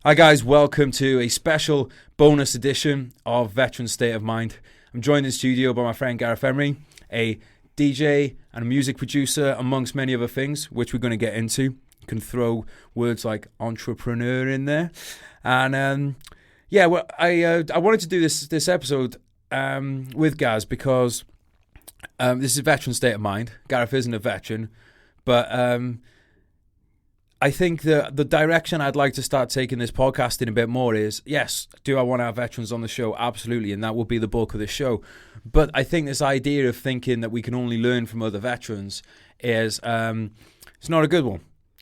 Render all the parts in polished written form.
Hi guys, welcome to a special bonus edition of Veteran State of Mind. I'm joined in the studio by my friend Gareth Emery, a DJ and a music producer, amongst many other things, which we're going to get into. You can throw words like entrepreneur in there. And I wanted to do this episode with Gaz because this is Veteran State of Mind. Gareth isn't a veteran, but I think the direction I'd like to start taking this podcasting a bit more is, yes, do I want to have veterans on the show? Absolutely, and that will be the bulk of the show. But I think this idea of thinking that we can only learn from other veterans is it's not a good one.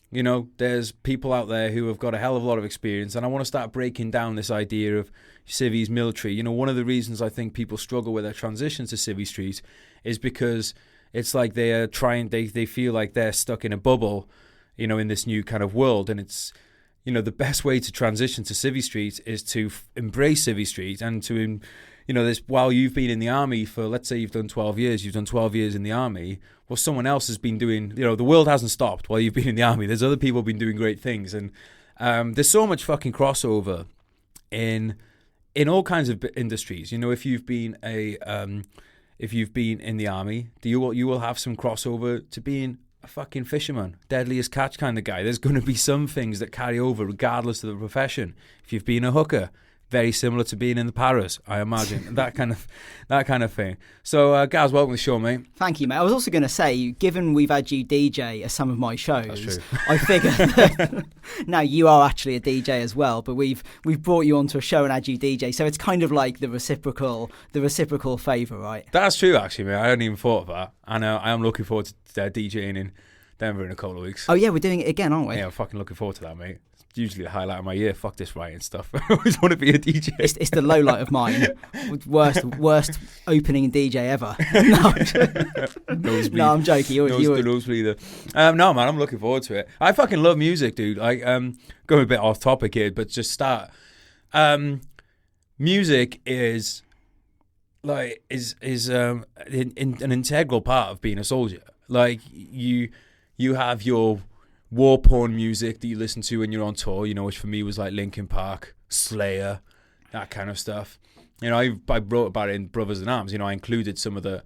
You know, there's people out there who have got a hell of a lot of experience, and I want to start breaking down this idea of civvies, military. You know, one of the reasons I think people struggle with their transition to civvy street is because it's like they are they feel like they're stuck in a bubble, you know, in this new kind of world. And it's, you know, the best way to transition to civvy street is to embrace civvy street and to, you know, this, while you've been in the army for, let's say you've done 12 years in the army, well, someone else has been doing, you know, the world hasn't stopped while you've been in the army. There's other people who've been doing great things. And there's so much fucking crossover in all kinds of industries. You know, if you've been in the army, you will have some crossover to being a fucking fisherman, deadliest catch kind of guy. There's going to be some things that carry over regardless of the profession. If you've been a hooker, very similar to being in the paras, I imagine. that kind of thing. So, Gaz, welcome to the show, mate. Thank you, mate. I was also going to say, given we've had you DJ at some of my shows, I figure that now you are actually a DJ as well, but we've brought you onto a show and had you DJ, so it's kind of like the reciprocal favour, right? That's true, actually, mate. I hadn't even thought of that, and I am looking forward to DJing in Denver in a couple of weeks. Oh yeah, we're doing it again, aren't we? Yeah, I'm fucking looking forward to that, mate. It's usually the highlight of my year. Fuck this writing stuff. I always want to be a DJ. It's the low light of mine. Worst opening DJ ever. No, I'm joking. Nosebleeder. No, man, I'm looking forward to it. I fucking love music, dude. Like, going a bit off topic here, but just start. Music is like an integral part of being a soldier. Like you have your war porn music that you listen to when you're on tour, you know, which for me was like Linkin Park, Slayer, that kind of stuff. You know, I wrote about it in Brothers in Arms. You know, I included some of the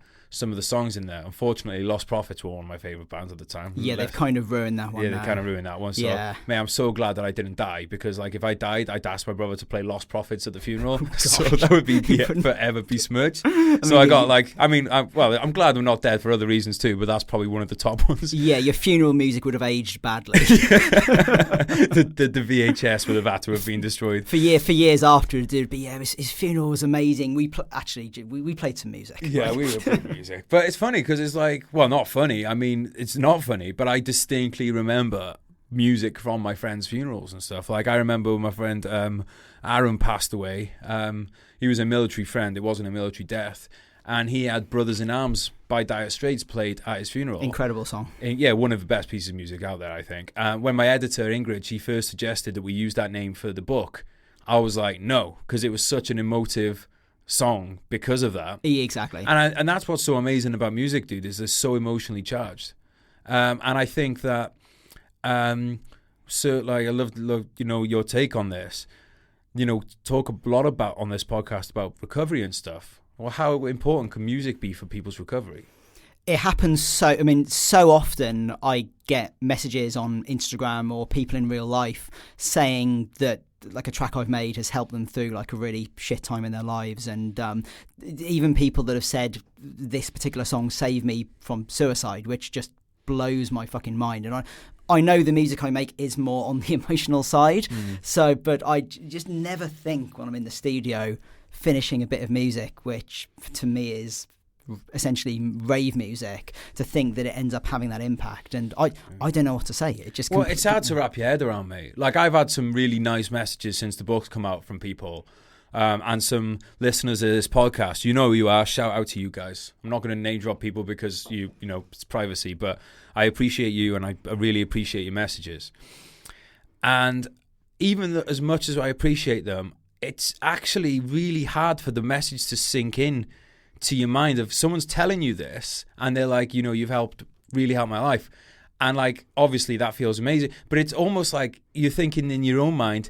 songs in there. Unfortunately, Lost Prophets were one of my favourite bands at the time. Yeah, they've kind of ruined that one. Yeah, they kind of ruined that one. So, yeah. Man, I'm so glad that I didn't die, because, like, if I died, I'd ask my brother to play Lost Prophets at the funeral. So that would be forever besmirched. So I got, like, I'm glad I'm not dead for other reasons too, but that's probably one of the top ones. Yeah, your funeral music would have aged badly. the VHS would have had to have been destroyed. For years after it did, but yeah, his funeral was amazing. We played some music. Yeah, right? we were playing music. But it's funny because it's like, well, not funny. I mean, it's not funny, but I distinctly remember music from my friends' funerals and stuff. Like, I remember when my friend Aaron passed away. He was a military friend. It wasn't a military death. And he had Brothers in Arms by Dire Straits played at his funeral. Incredible song. And yeah, one of the best pieces of music out there, I think. When my editor, Ingrid, she first suggested that we use that name for the book, I was like, no, because it was such an emotive song because of that. Yeah, exactly. And that's what's so amazing about music, dude, is it's so emotionally charged. And I think that, so like, I love, you know, your take on this. You know, talk a lot about on this podcast about recovery and stuff. Well, how important can music be for people's recovery? It happens so often. I get messages on Instagram or people in real life saying that, like, a track I've made has helped them through like a really shit time in their lives, and even people that have said this particular song saved me from suicide, which just blows my fucking mind. And I know the music I make is more on the emotional side, but I just never think when I'm in the studio finishing a bit of music, which to me is essentially rave music, to think that it ends up having that impact. And I don't know what to say. It just it's hard to wrap your head around, mate. Like, I've had some really nice messages since the book's come out from people, and some listeners of this podcast. You know who you are. Shout out to you guys. I'm not going to name drop people because you know it's privacy, but I appreciate you, and I really appreciate your messages. And even as much as I appreciate them, it's actually really hard for the message to sink in to your mind. If someone's telling you this and they're like, you know, you've really helped my life, and like, obviously that feels amazing, but it's almost like you're thinking in your own mind,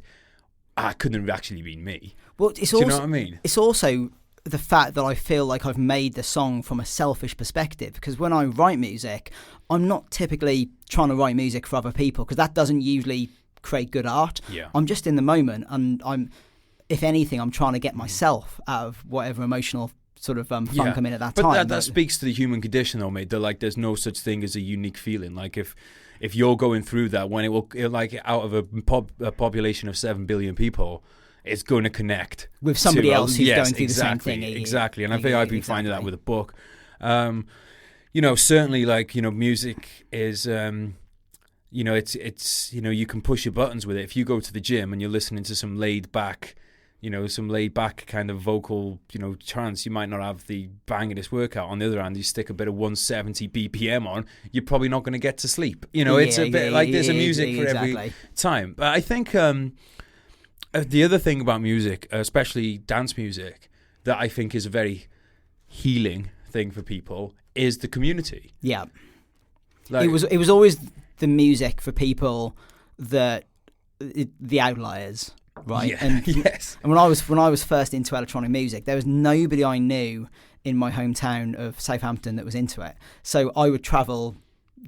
couldn't have actually been me. Well, it's Do also, you know what I mean? It's also the fact that I feel like I've made the song from a selfish perspective, because when I write music, I'm not typically trying to write music for other people, because that doesn't usually create good art. Yeah. I'm just in the moment, and if anything, I'm trying to get myself out of whatever emotional sort of funk I'm in at that time. But that speaks to the human condition, though, mate. That like, there's no such thing as a unique feeling. Like if you're going through that, when it like out of a population of 7 billion people, it's going to connect with somebody else who's going through exactly, the same thing. Exactly, and I think I've been finding that with a book. Certainly, like, music is, it's you can push your buttons with it. If you go to the gym and you're listening to some laid back kind of vocal, trance, you might not have the bangingest workout. On the other hand, you stick a bit of 170 BPM on, you're probably not going to get to sleep. It's a bit like there's a music for every time. But I think the other thing about music, especially dance music, that I think is a very healing thing for people is the community. Yeah. Like, it was always the music for people the outliers. Right. Yeah. And, yes. And when I was first into electronic music, there was nobody I knew in my hometown of Southampton that was into it. So I would travel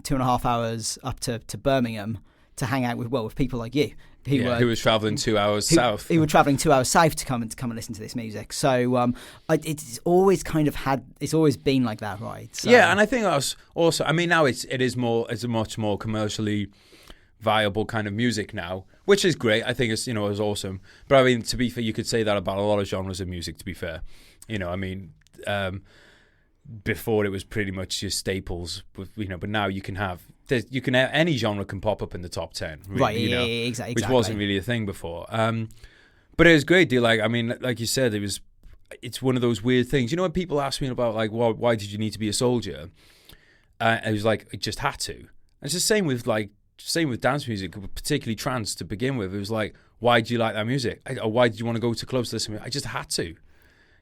2.5 hours up to Birmingham to hang out with people like you, who was travelling 2 hours south. Who were travelling 2 hours south to come and listen to this music. So it's always been like that, right? So, yeah, and I think that's also. I mean, now it's a much more commercially viable kind of music now, which is great. I think it's it's awesome. But I mean, to be fair, you could say that about a lot of genres of music. To be fair, before it was pretty much just staples. But now you can have any genre can pop up in the top 10. Right? Exactly. Which wasn't really a thing before. But it was great. Like you said, it's one of those weird things. When people ask me about like, why did you need to be a soldier? I was like, I just had to. And it's the same with dance music, particularly trance to begin with. It was like, why do you like that music? Or why did you want to go to clubs to listen to it? I just had to.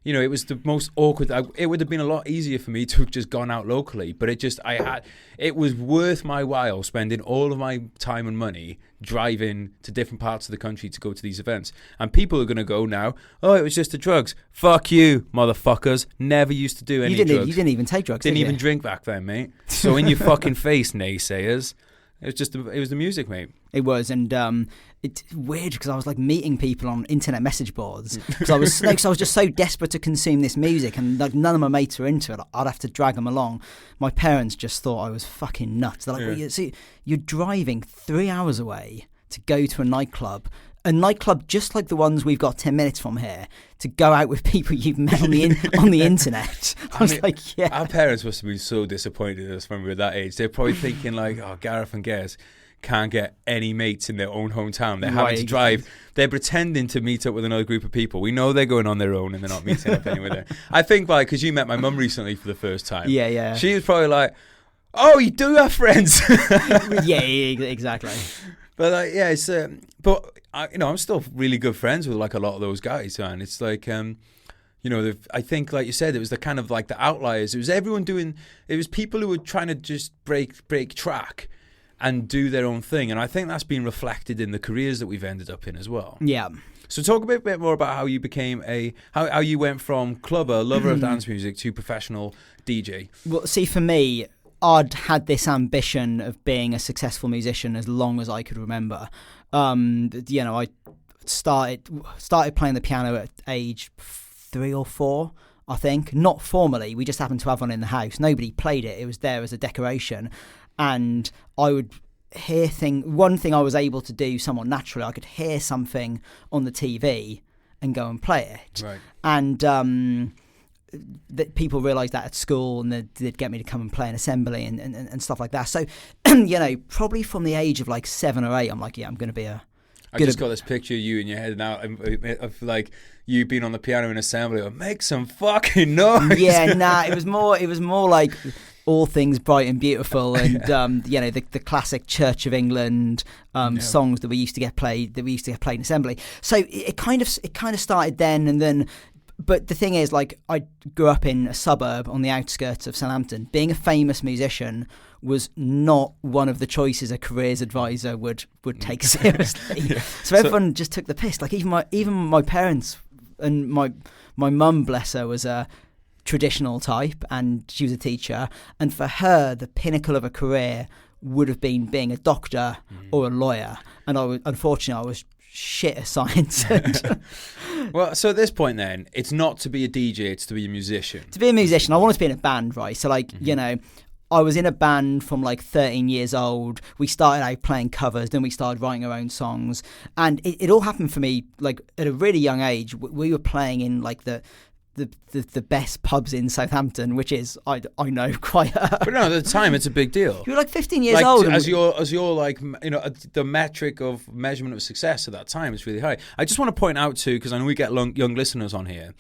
It was the most awkward. It would have been a lot easier for me to have just gone out locally, but it was worth my while spending all of my time and money driving to different parts of the country to go to these events. And people are going to go now, it was just the drugs. Fuck you, motherfuckers. Never used to do any drugs. You didn't even take drugs, Didn't even drink back then, mate. So in your fucking face, naysayers. It was the music, mate. It was, and it's weird because I was like meeting people on internet message boards because I was just so desperate to consume this music, and like none of my mates were into it. I'd have to drag them along. My parents just thought I was fucking nuts. They're like, well, you're driving 3 hours away to go to a nightclub just like the ones we've got 10 minutes from here, to go out with people you've met on the internet. I was like, yeah. Our parents must have been so disappointed in us when we were that age. They're probably thinking like, Gareth and Gez can't get any mates in their own hometown. They're having to drive. They're pretending to meet up with another group of people. We know they're going on their own and they're not meeting up anywhere there. I think because you met my mum recently for the first time. Yeah. She was probably like, oh, you do have friends. Yeah, exactly. But it's but I'm still really good friends with like a lot of those guys, man. It's like I think, like you said, it was the kind of like the outliers. It was it was people who were trying to just break track and do their own thing, and I think that's been reflected in the careers that we've ended up in as well. Yeah. So talk a bit more about how you became how you went from clubber, lover of dance music, to professional DJ. Well, see, for me, I'd had this ambition of being a successful musician as long as I could remember. I started playing the piano at age 3 or 4, I think. Not formally, we just happened to have one in the house. Nobody played it. It was there as a decoration. And I would hear one thing I was able to do somewhat naturally, I could hear something on the TV and go and play it. Right. And that people realised that at school, and they'd get me to come and play an assembly and stuff like that. So, probably from the age of like 7 or 8, I'm like, yeah, I'm going to be I just got this picture of you in your head now of like you being on the piano in assembly. Or, make some fucking noise. Yeah, it was more like all things bright and beautiful, and the classic Church of England songs that we used to get played in assembly. So it kind of started then, and then. But the thing is, like, I grew up in a suburb on the outskirts of Southampton. Being a famous musician was not one of the choices a careers advisor would take seriously. So everyone just took the piss. Like even my parents and my mum, bless her, was a traditional type, and she was a teacher. And for her, the pinnacle of a career would have been being a doctor or a lawyer. And unfortunately, I was shit at science. Well, so at this point then, it's not to be a DJ, it's to be a musician. To be a musician, I wanted to be in a band, right? So like, you know, I was in a band from like 13 years old. We started out playing covers, then we started writing our own songs. And it all happened for me like at a really young age. We were playing in like the best pubs in Southampton, which is I know quite. But no, at the time it's a big deal. You were like 15 years old, as you're like, you know, the metric of measurement of success at that time is really high. I just want to point out too, because I know we get young listeners on here.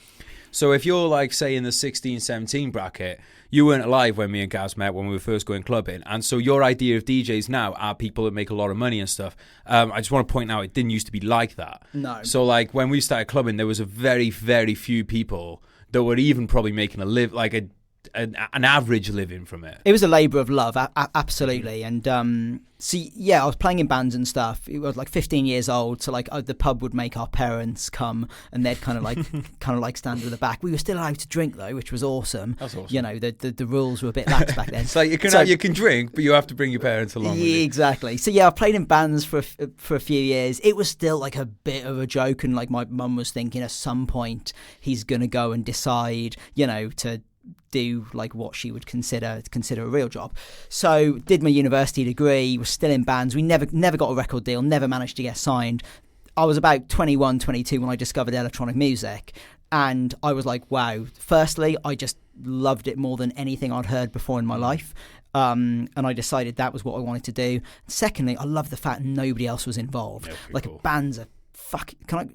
So if you're like, say, in the 16, 17 bracket, you weren't alive when me and Gaz met when we were first going clubbing. And so your idea of DJs now are people that make a lot of money and stuff. I just want to point out it didn't used to be like that. No. So like when we started clubbing, there was a very, very few people that were even probably making an average living from it. It was a labour of love, absolutely. And I was playing in bands and stuff. It was like 15 years old, so like the pub would make our parents come, and they'd kind of like stand at the back. We were still allowed to drink though, which was awesome. That's awesome. You know, the rules were a bit lax back then. It's like you can drink, but you have to bring your parents along. Yeah, exactly. So yeah, I played in bands for a few years. It was still like a bit of a joke, and like my mum was thinking at some point he's gonna go and decide, you know, to do like what she would consider a real job. So did my university degree, was still in bands. We never got a record deal, never managed to get signed. I was about 21, 22 when I discovered electronic music, and I was like, wow. Firstly, I just loved it more than anything I'd heard before in my life. And I decided that was what I wanted to do. Secondly, I love the fact nobody else was involved. Yeah, like cool. Bands are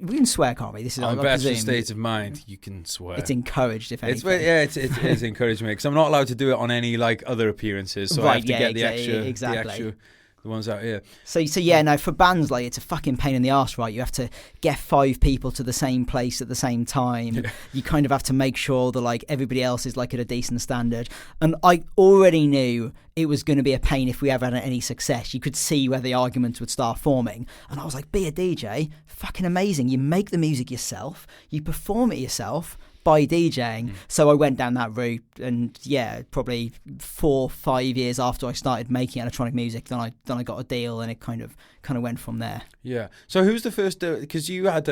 we can swear, can't we? This is on the best state of mind. You can swear. It's encouraged, if anything. It is encouraged me, because I'm not allowed to do it on any like other appearances, so I have to get the extra the ones out here. So yeah, no, for bands, like, it's a fucking pain in the arse, right? You have to get 5 people to the same place at the same time. Yeah. You kind of have to make sure that like everybody else is like at a decent standard. And I already knew it was going to be a pain if we ever had any success. You could see where the arguments would start forming. And I was like, be a DJ, fucking amazing. You make the music yourself, you perform it yourself by DJing. So I went down that route, and yeah, probably 4 or 5 years after I started making electronic music, then I got a deal, and it kind of went from there. Yeah. So who's the first? Because you had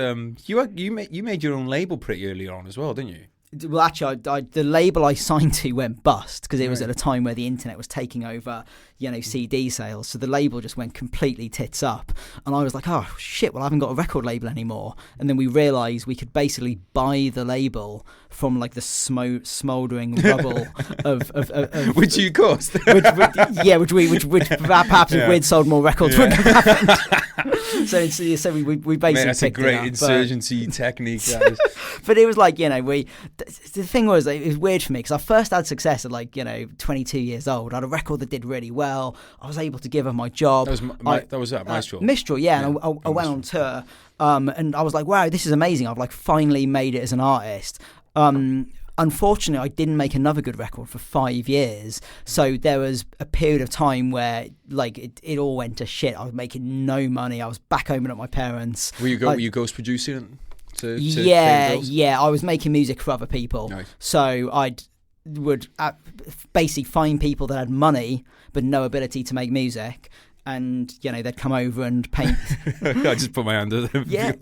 you made your own label pretty early on as well, didn't you? Well, actually, the label I signed to went bust because it was at a time where the internet was taking over, you know, CD sales. So the label just went completely tits up. And I was like, oh, shit, well, I haven't got a record label anymore. And then we realised we could basically buy the label from, like, the smouldering rubble of which you cost. which perhaps if we'd sold more records wouldn't have happened. So we basically Mate, that's picked a great it up, insurgency technique. That is. But it was like, you know, the thing was, it was weird for me because I first had success at like, you know, 22 years old. I had a record that did really well. I was able to give her my job. That was Mistral. Mistral, yeah. And I went on tour, and I was like, wow, this is amazing. I've like finally made it as an artist. Unfortunately, I didn't make another good record for 5 years. So there was a period of time where like it all went to shit. I was making no money. I was back home at my parents. Were you ghost producing? Yeah. I was making music for other people. Nice. So I would basically find people that had money but no ability to make music. And, you know, they'd come over and paint. I just put my hand on them. Yeah.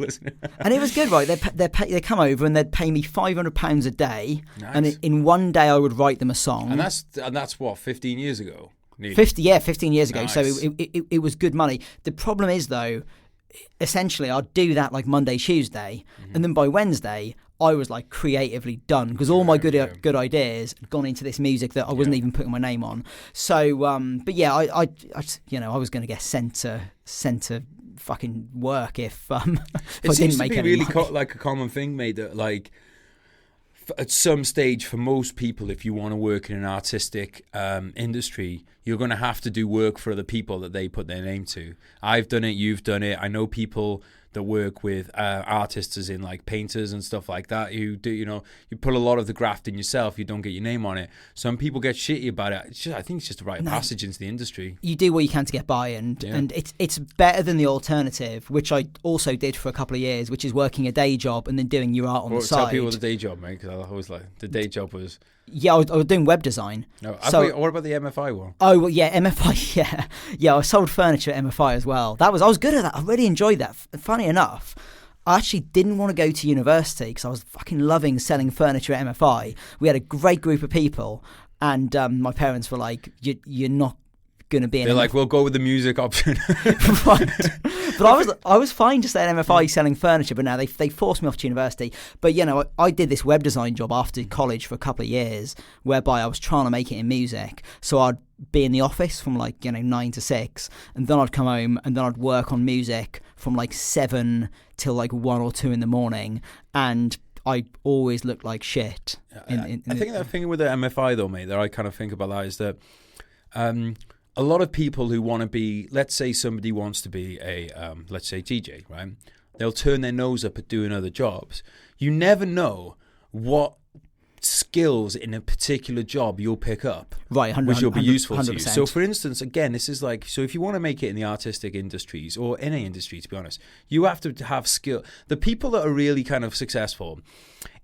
And it was good, right? They'd come over and they'd pay me £500 a day. Nice. And in one day I would write them a song. And that's what, 15 years ago? 15 years ago. Nice. So it was good money. The problem is, though, essentially I'd do that like Monday, Tuesday. Mm-hmm. And then by Wednesday, I was like creatively done because all my good ideas had gone into this music that I wasn't even putting my name on. So, but yeah, I you know, I was going to get sent to fucking work if I didn't make any money. It seems to be really like a common thing, mate, that like at some stage for most people, if you want to work in an artistic industry, you're going to have to do work for other people that they put their name to. I've done it, you've done it. I know people that work with artists, as in like painters and stuff like that, who do, you put a lot of the graft in yourself, you don't get your name on it. Some people get shitty about it. I think it's just a rite of passage into the industry. You do what you can to get by, and it's better than the alternative, which I also did for a couple of years, which is working a day job and then doing your art on the side. Tell people the day job, mate, because I always like the day job was... Yeah, I was doing web design. No, what about the MFI one? Oh, well, yeah, MFI, yeah. I sold furniture at MFI as well. I was good at that. I really enjoyed that. Funny enough, I actually didn't want to go to university because I was fucking loving selling furniture at MFI. We had a great group of people, and my parents were like, "You're not going to be." They're like, "We'll go with the music option." Right. But I was fine to stay at MFI selling furniture, but now they forced me off to university. But I did this web design job after college for a couple of years, whereby I was trying to make it in music. So I'd be in the office from 9 to 6, and then I'd come home and then I'd work on music from 7 till 1 or 2 in the morning, and I always looked like shit. I think that thing with the MFI though, mate, that I kind of think about that is that. A lot of people who want to be, let's say somebody wants to be a, let's say DJ, right? They'll turn their nose up at doing other jobs. You never know what skills in a particular job you'll pick up, right? Which will be useful 100%. To you. 100%. So, for instance, again, this is so if you want to make it in the artistic industries or any industry, to be honest, you have to have skill. The people that are really kind of successful,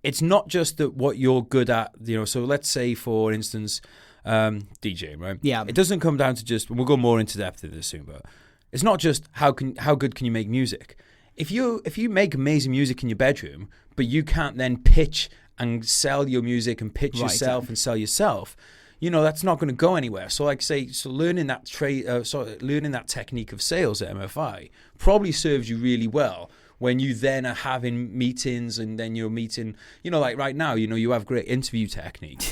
it's not just that what you're good at, So let's say, for instance. DJ, right? Yeah. It doesn't come down to just. We'll go more into depth of this soon, but it's not just how good can you make music. If you make amazing music in your bedroom, but you can't then pitch and sell your music and pitch yourself and sell yourself, that's not going to go anywhere. So, learning that learning that technique of sales at MFI probably serves you really well. When you then are having meetings and then you're meeting, like right now, you have great interview technique.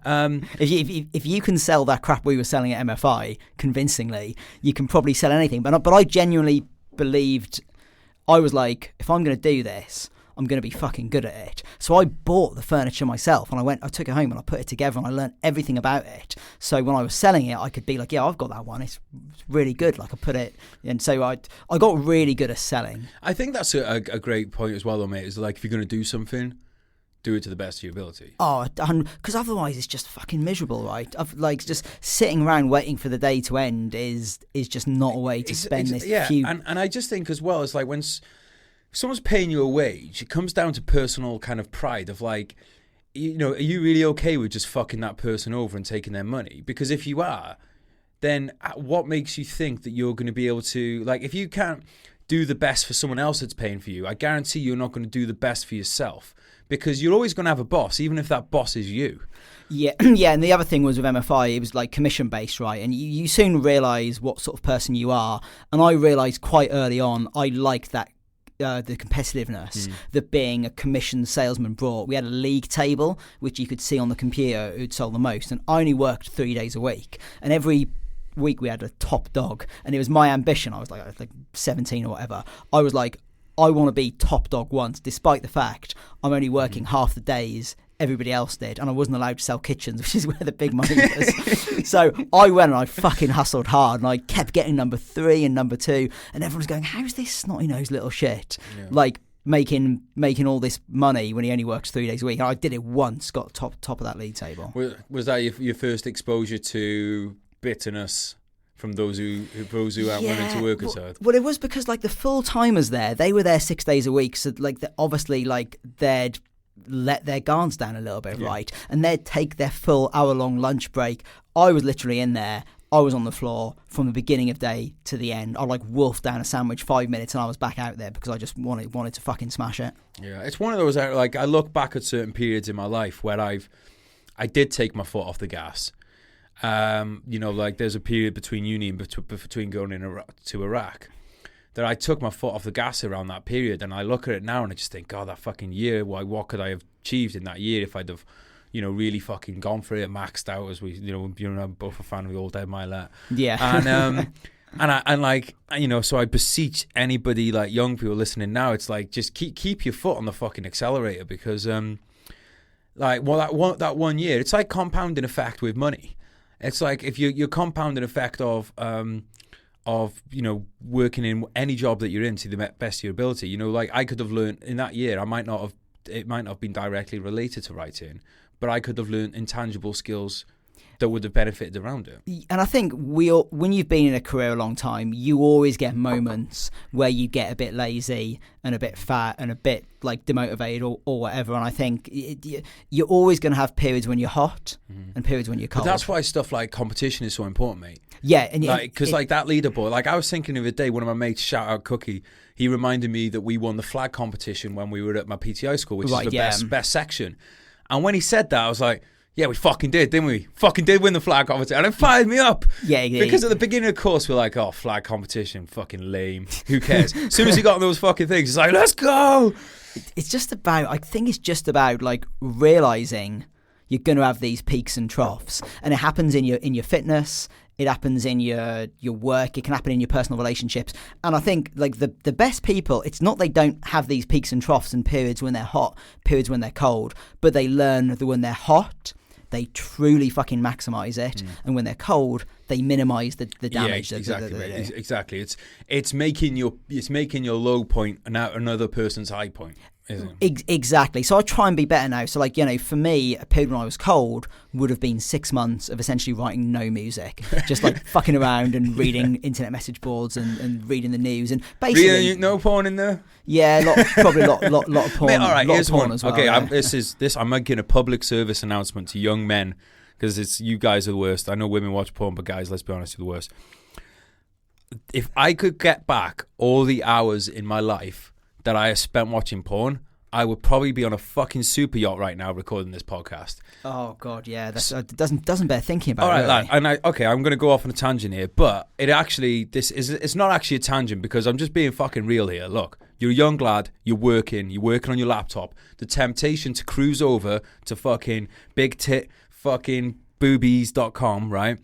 If you can sell that crap we were selling at MFI convincingly, you can probably sell anything. But I genuinely believed, I was like, if I'm going to do this, I'm going to be fucking good at it. So I bought the furniture myself and I took it home and I put it together and I learned everything about it. So when I was selling it, I could be like, yeah, I've got that one. It's really good. I put it, and so I got really good at selling. I think that's a great point as well, though, mate. Is if you're going to do something, do it to the best of your ability. Oh, because otherwise it's just fucking miserable, right? Just sitting around waiting for the day to end is just not a way to spend this. Yeah, and I just think as well, it's like when if someone's paying you a wage, it comes down to personal kind of pride of are you really okay with just fucking that person over and taking their money? Because if you are, then what makes you think that you're going to be able to, if you can't do the best for someone else that's paying for you, I guarantee you're not going to do the best for yourself, because you're always going to have a boss, even if that boss is you. Yeah, yeah, and the other thing was with MFI, it was commission based, right? And you soon realise what sort of person you are, and I realised quite early on I liked that. The competitiveness that being a commission salesman brought. We had a league table which you could see on the computer who'd sold the most, and I only worked 3 days a week, and every week we had a top dog, and it was my ambition. I was like 17 or whatever. I was like, I want to be top dog once, despite the fact I'm only working half the days everybody else did, and I wasn't allowed to sell kitchens, which is where the big money was. So I went and I fucking hustled hard, and I kept getting number 3 and number 2, and everyone's going, how's this snotty-nosed little shit making all this money when he only works 3 days a week? And I did it once, got top of that league table. Was that your first exposure to bitterness from those who aren't willing to work as hard? Well, it was because the full-timers there, they were there 6 days a week, so obviously they'd let their guards down a little bit, right? And they'd take their full hour-long lunch break. I was literally in there. I was on the floor from the beginning of day to the end. I wolfed down a sandwich 5 minutes and I was back out there because I just wanted to fucking smash it. Yeah, it's one of those, I look back at certain periods in my life where I did take my foot off the gas. There's a period between uni and between going to Iraq that I took my foot off the gas around that period, and I look at it now and I just think, God, that fucking year, what could I have achieved in that year if I'd have, really fucking gone for it, maxed out, as we, I'm both a fan of the old Ed Milet. Yeah. And so I beseech anybody, young people listening now, it's just keep your foot on the fucking accelerator, because that 1 year, it's like compounding effect with money. It's like if your compounding effect of of, you know, working in any job that you're in to the best of your ability. You know, like I could have learned in that year, it might not have been directly related to writing, but I could have learned intangible skills that would have benefited around it. And I think when you've been in a career a long time, you always get moments where you get a bit lazy and a bit fat and a bit like demotivated or whatever. And I think you're always going to have periods when you're hot and periods when you're cold. But that's why stuff like competition is so important, mate. Yeah, and because like that leaderboard, like I was thinking of a day, one of my mates, shout out Cookie, he reminded me that we won the flag competition when we were at my PTI school, which is the best section. And when he said that, I was like, yeah, we fucking did, didn't we? Fucking did win the flag competition. And it fired me up. Yeah. Because at the beginning of the course, we're like, oh, flag competition, fucking lame. Who cares? As soon as he got on those fucking things, it's like, let's go. It's just about, I think it's just about like realising you're going to have these peaks and troughs. And it happens in your fitness. It happens in your work. It can happen in your personal relationships. And I think like the best people, it's not they don't have these peaks and troughs and periods when they're hot, periods when they're cold, but they learn that when they're hot, they truly fucking maximise it, and when they're cold, they minimise the damage. Yeah, exactly. Exactly. It's making your low point another person's high point. Exactly. So I try and be better now. So like, you know, for me, a period when I was cold would have been 6 months of essentially writing no music, just like fucking around and reading internet message boards and reading the news and basically no porn in there. Yeah, probably a lot of porn. Mate, all right, here's porn one. As well, okay, yeah. I'm making a public service announcement to young men because it's you guys are the worst. I know women watch porn, but guys, let's be honest, you're the worst. If I could get back all the hours in my life that I have spent watching porn, I would probably be on a fucking super yacht right now recording this podcast. Oh God, yeah, that doesn't bear thinking about. All right, really. lad, I'm going to go off on a tangent here, but it's not actually a tangent because I'm just being fucking real here. Look, you're a young lad, you're working on your laptop. The temptation to cruise over to fucking big tit fucking boobies.com, right,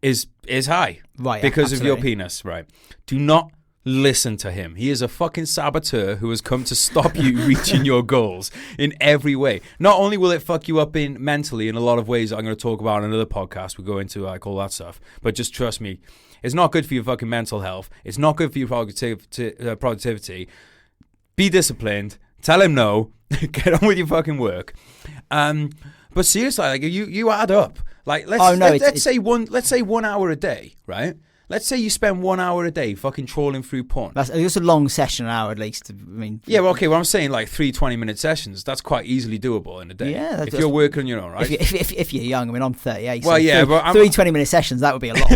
is high, right? Because absolutely. of your penis, right? Do not listen to him. He is a fucking saboteur who has come to stop you reaching your goals in every way. Not only will it fuck you up mentally in a lot of ways that I'm going to talk about in another podcast, we'll go into like all that stuff, but just trust me, it's not good for your fucking mental health. It's not good for your productivity. Be disciplined. Tell him no. Get on with your fucking work. But seriously, like you add up. Like let's say 1 hour a day, right? Let's say you spend 1 hour a day fucking trawling through porn. That's a long session, an hour at least. I mean, yeah, well, okay. Well, I'm saying like 3 20-minute sessions. That's quite easily doable in a day. Yeah, if you're working on your own, right? If you're young, I mean, I'm 38. Well, so yeah, but 3 20-minute sessions, that would be a lot.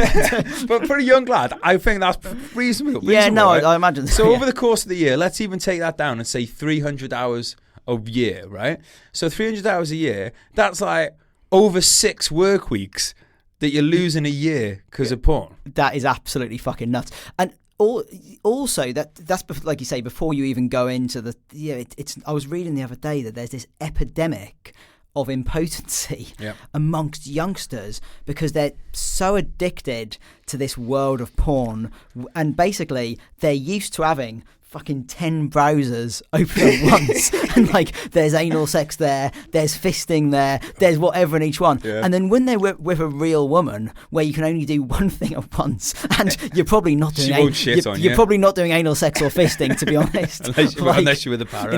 But for a young lad, I think that's reasonable. Yeah, no, right? I imagine. So over the course of the year, let's even take that down and say 300 hours a year, right? So 300 hours a year, that's like over 6 work weeks that you're losing a year because of porn. That is absolutely fucking nuts. And also, that's like you say, before you even go into the it's. I was reading the other day that there's this epidemic of impotency amongst youngsters because they're so addicted to this world of porn, and basically they're used to having fucking 10 browsers open at once, and like there's anal sex there, there's fisting there, there's whatever in each one, and then when they're with a real woman where you can only do one thing at once, and you're probably not doing you're probably not doing anal sex or fisting, to be honest, unless you're with a parrot,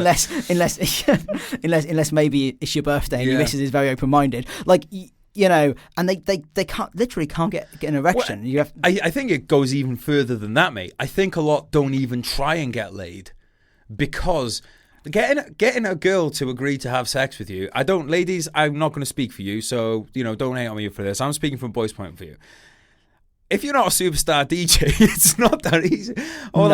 unless maybe it's your birthday and your missus is very open-minded, like. You know, and they can't get an erection. Well, I think it goes even further than that, mate. I think a lot don't even try and get laid because getting a girl to agree to have sex with you. Ladies, I'm not going to speak for you, so don't hate on me for this. I'm speaking from a boy's point of view. If you're not a superstar DJ, it's not that easy. Or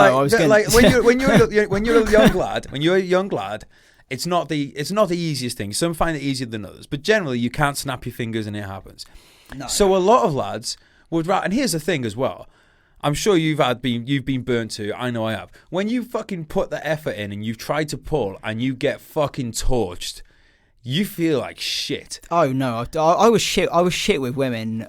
when you're a young lad. It's not the easiest thing. Some find it easier than others, but generally you can't snap your fingers and it happens. No. So a lot of lads would rather. And here's the thing as well. I'm sure you've been burnt too. I know I have. When you fucking put the effort in and you've tried to pull and you get fucking torched, you feel like shit. Oh no, I was shit. I was shit with women.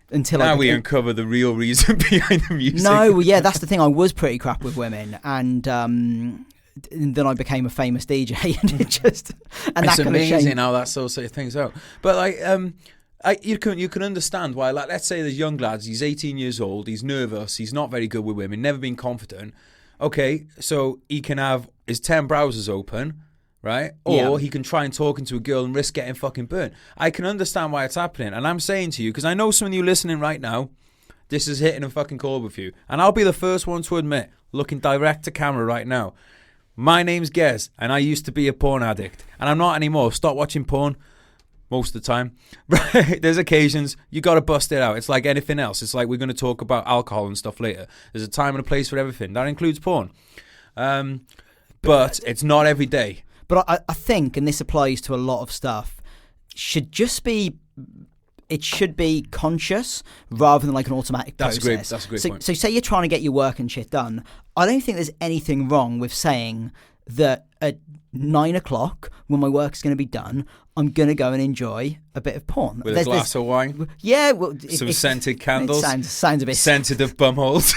Until now we uncover the real reason behind the music. No, well, yeah, that's the thing. I was pretty crap with women, and then I became a famous DJ, and it's amazing how that sort of things out. But like, you can understand why. Like, let's say there's young lads. He's 18 years old. He's nervous. He's not very good with women. Never been confident. Okay, so he can have his 10 browsers open, right? Or he can try and talk into a girl and risk getting fucking burnt. I can understand why it's happening. And I'm saying to you, because I know some of you listening right now, this is hitting a fucking chord with you. And I'll be the first one to admit, looking direct to camera right now, my name's Gez, and I used to be a porn addict. And I'm not anymore. Stop watching porn most of the time. Right? There's occasions you got to bust it out. It's like anything else. It's like we're going to talk about alcohol and stuff later. There's a time and a place for everything. That includes porn. But it's not every day. But I think, and this applies to a lot of stuff, it should be conscious rather than like an automatic process. That's a great point. So say you're trying to get your work and shit done. I don't think there's anything wrong with saying that at 9 o'clock, when my work's going to be done, I'm going to go and enjoy a bit of porn. With a glass of wine? Yeah. Well, some scented candles? It sounds a bit... Scented of bumholes?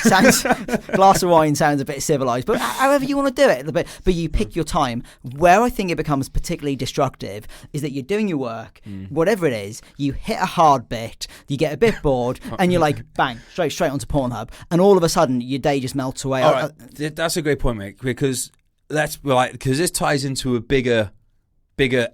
Glass of wine sounds a bit civilised, but however you want to do it. But you pick your time. Where I think it becomes particularly destructive is that you're doing your work, whatever it is, you hit a hard bit, you get a bit bored, and you're like, bang, straight onto Pornhub, and all of a sudden your day just melts away. All right. That's a great point, mate, because this ties into a bigger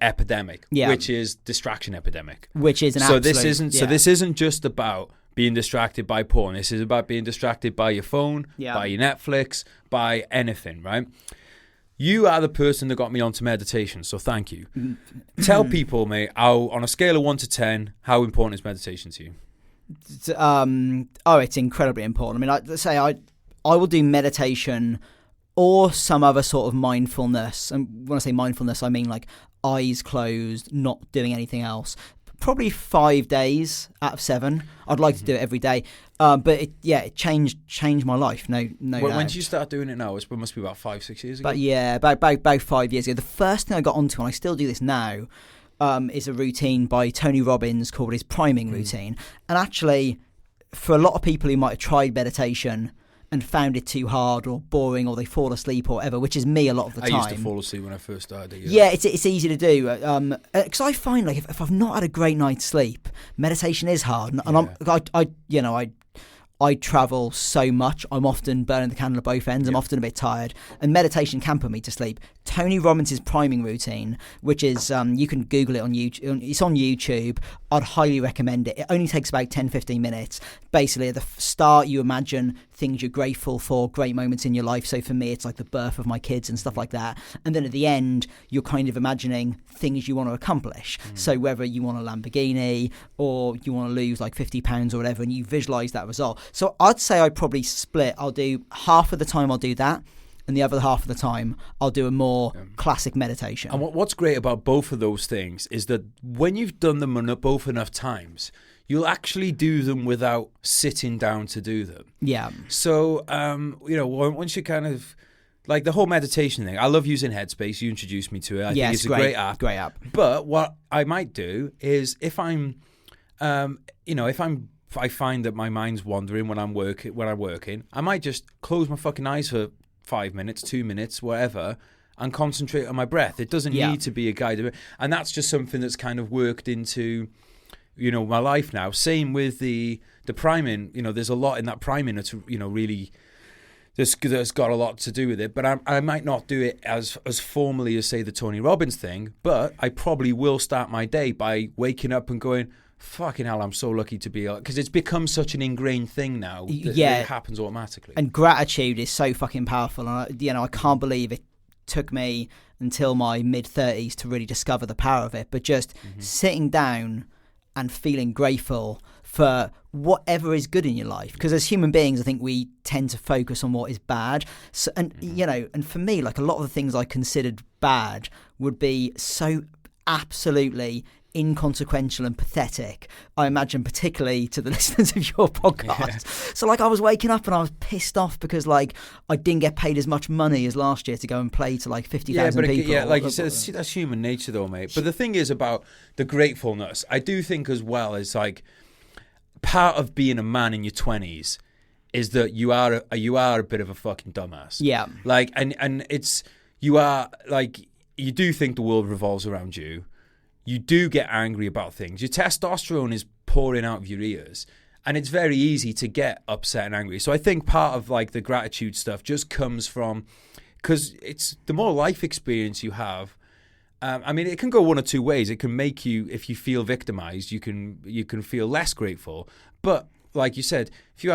epidemic, which is distraction epidemic. Which is an so absolute... this isn't just about being distracted by porn. This is about being distracted by your phone, by your Netflix, by anything, right? You are the person that got me onto meditation, so thank you. Tell people, mate, how, on a scale of 1 to 10, how important is meditation to you? It's incredibly important. I mean, I will do meditation or some other sort of mindfulness. And when I say mindfulness, I mean like eyes closed, not doing anything else. Probably 5 days out of 7. I'd like to do it every day. But it changed my life. No doubt. When did you start doing it now? It must be about 5-6 years ago. But yeah, about 5 years ago. The first thing I got onto, and I still do this now, is a routine by Tony Robbins called his priming routine. And actually, for a lot of people who might have tried meditation and found it too hard or boring, or they fall asleep or whatever, which is me a lot of the time. I used to fall asleep when I first started. Yeah, it's easy to do. Because I find like if I've not had a great night's sleep, meditation is hard. And I travel so much. I'm often burning the candle at both ends. I'm often a bit tired, and meditation can put me to sleep. Tony Robbins' priming routine, which is you can Google it on YouTube. It's on YouTube. I'd highly recommend it. It only takes about 10-15 minutes. Basically, at the start, you imagine things you're grateful for, great moments in your life. So for me, it's like the birth of my kids and stuff like that. And then at the end, you're kind of imagining things you want to accomplish. So whether you want a Lamborghini or you want to lose like 50 pounds or whatever, and you visualize that result. So I'd say I probably split. I'll do half of the time I'll do that, and the other half of the time I'll do a more classic meditation. And what's great about both of those things is that when you've done them both enough times, you'll actually do them without sitting down to do them. Yeah. So, once you kind of... Like the whole meditation thing, I love using Headspace. You introduced me to it. I think it's a great app. Great app. But what I might do is if I find that my mind's wandering when I'm working, I might just close my fucking eyes for 5 minutes, 2 minutes, whatever, and concentrate on my breath. It doesn't need to be a guided, and that's just something that's kind of worked into, my life now. Same with the priming. There's a lot in that priming that's really. That's got a lot to do with it, but I might not do it as formally as, say, the Tony Robbins thing, but I probably will start my day by waking up and going, fucking hell, I'm so lucky to be... Because it's become such an ingrained thing now that it happens automatically. And gratitude is so fucking powerful, and I can't believe it took me until my mid-30s to really discover the power of it, but just sitting down and feeling grateful for whatever is good in your life, because as human beings I think we tend to focus on what is bad. So, and and for me, like a lot of the things I considered bad would be so absolutely inconsequential and pathetic, I imagine, particularly to the listeners of your podcast. So like I was waking up and I was pissed off because like I didn't get paid as much money as last year to go and play to like 50,000 people. Yeah, like you said, that's human nature though, mate. But the thing is about the gratefulness, I do think as well, is like part of being a man in your 20s is that you are a bit of a fucking dumbass. Yeah. Like and it's you are like, you do think the world revolves around you. you do get angry about things. Your testosterone is pouring out of your ears, and it's very easy to get upset and angry. So I think part of like the gratitude stuff just comes from, because it's the more life experience you have. I mean, it can go one or two ways. It can make you, if you feel victimized, you can feel less grateful. But like you said, if you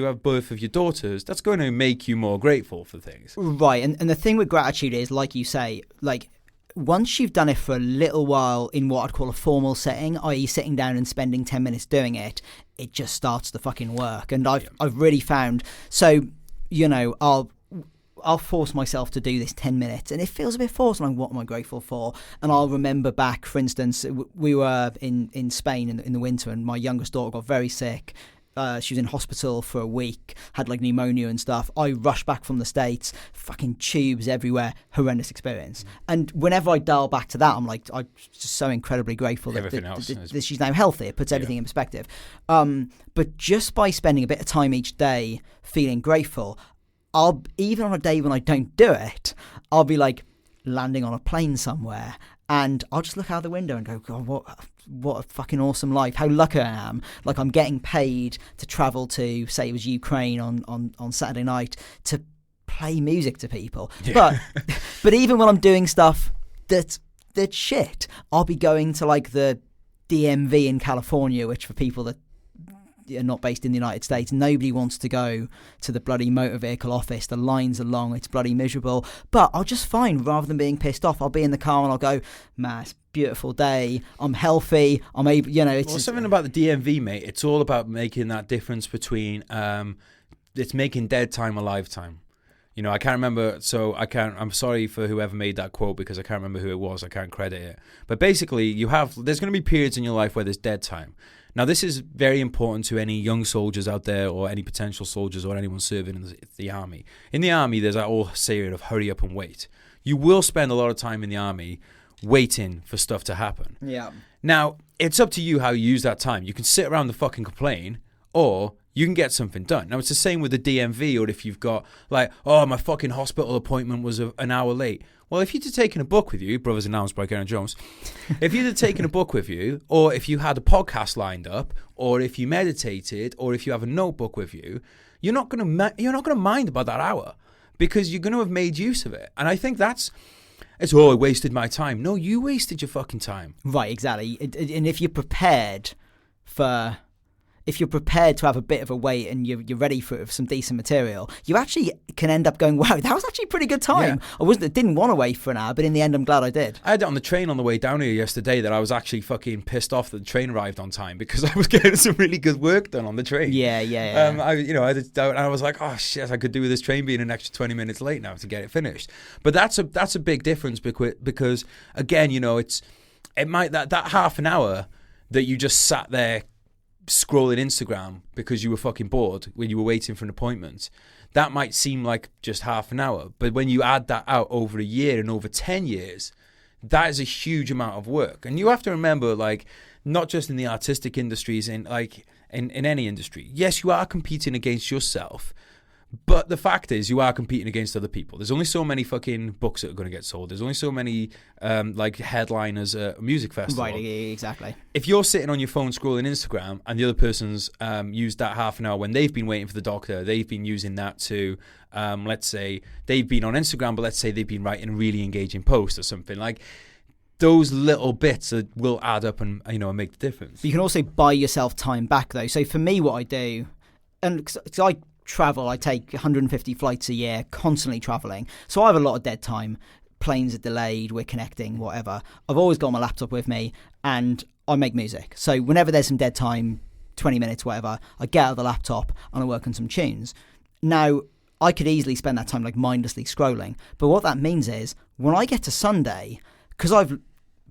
have both of your daughters, that's going to make you more grateful for things. Right, and the thing with gratitude is, like you say, like once you've done it for a little while in what I'd call a formal setting, i.e. sitting down and spending 10 minutes doing it, it just starts to fucking work. And I've really found, so, you know, I'll force myself to do this 10 minutes and it feels a bit forced. I'm like, what am I grateful for? And I'll remember back, for instance, we were in Spain in the winter and my youngest daughter got very sick. She was in hospital for a week, had like pneumonia and stuff. I rushed back from the States, fucking tubes everywhere, horrendous experience. And whenever I dial back to that, I'm just so incredibly grateful that she's now healthy. It puts everything in perspective. But just by spending a bit of time each day feeling grateful, even on a day when I don't do it, I'll be like landing on a plane somewhere and I'll just look out the window and go, God, what a fucking awesome life. How lucky I am. Like I'm getting paid to travel to, say it was Ukraine on Saturday night to play music to people. Yeah. But even when I'm doing stuff that's shit, I'll be going to like the DMV in California, which for people that are not based in the United States, nobody wants to go to the bloody motor vehicle office. The lines are long, it's bloody miserable. But I'll just find, rather than being pissed off, I'll be in the car and I'll go, man, it's a beautiful day, I'm healthy, I'm able, you know. It's something about the DMV, mate. It's all about making that difference between it's making dead time a lifetime. You know, I can't remember, I'm sorry for whoever made that quote because I can't remember who it was, I can't credit it. But basically, there's going to be periods in your life where there's dead time. Now, this is very important to any young soldiers out there or any potential soldiers or anyone serving in the army. In the army, there's that old saying of hurry up and wait. You will spend a lot of time in the army waiting for stuff to happen. Yeah. Now, it's up to you how you use that time. You can sit around and fucking complain, or you can get something done. Now, it's the same with the DMV, or if you've got, like, oh, my fucking hospital appointment was an hour late. Well, if you'd have taken a book with you, Brothers Announced by Geraint Jones, if you'd have taken a book with you, or if you had a podcast lined up, or if you meditated, or if you have a notebook with you, you're not going to mind about that hour because you're going to have made use of it. And I think I wasted my time. No, you wasted your fucking time. Right, exactly. And if you're prepared to have a bit of a wait and you're ready for some decent material, you actually can end up going, wow, that was actually a pretty good time. Yeah. I didn't want to wait for an hour, but in the end, I'm glad I did. I had it on the train on the way down here yesterday that I was actually fucking pissed off that the train arrived on time because I was getting some really good work done on the train. Yeah. I was like, oh shit, I could do with this train being an extra 20 minutes late now to get it finished. But that's a big difference because again, you know, that half an hour that you just sat there scrolling Instagram because you were fucking bored when you were waiting for an appointment, that might seem like just half an hour, but when you add that out over a year and over 10 years, that is a huge amount of work. And you have to remember, like, not just in the artistic industries, in any industry, yes, you are competing against yourself, but the fact is you are competing against other people. There's only so many fucking books that are going to get sold. There's only so many headliners at a music festival. Right, exactly. If you're sitting on your phone scrolling Instagram and the other person's used that half an hour when they've been waiting for the doctor, they've been using that to, let's say, they've been on Instagram, but let's say they've been writing a really engaging post or something, like, those little bits will add up and, you know, make the difference. You can also buy yourself time back, though. So for me, what I do, and cause I travel, I take 150 flights a year, constantly traveling, so I have a lot of dead time. Planes are delayed, we're connecting, whatever. I've always got my laptop with me and I make music, so whenever there's some dead time, 20 minutes, whatever, I get out the laptop and I work on some tunes. Now, I could easily spend that time like mindlessly scrolling, but what that means is when I get to Sunday, because I've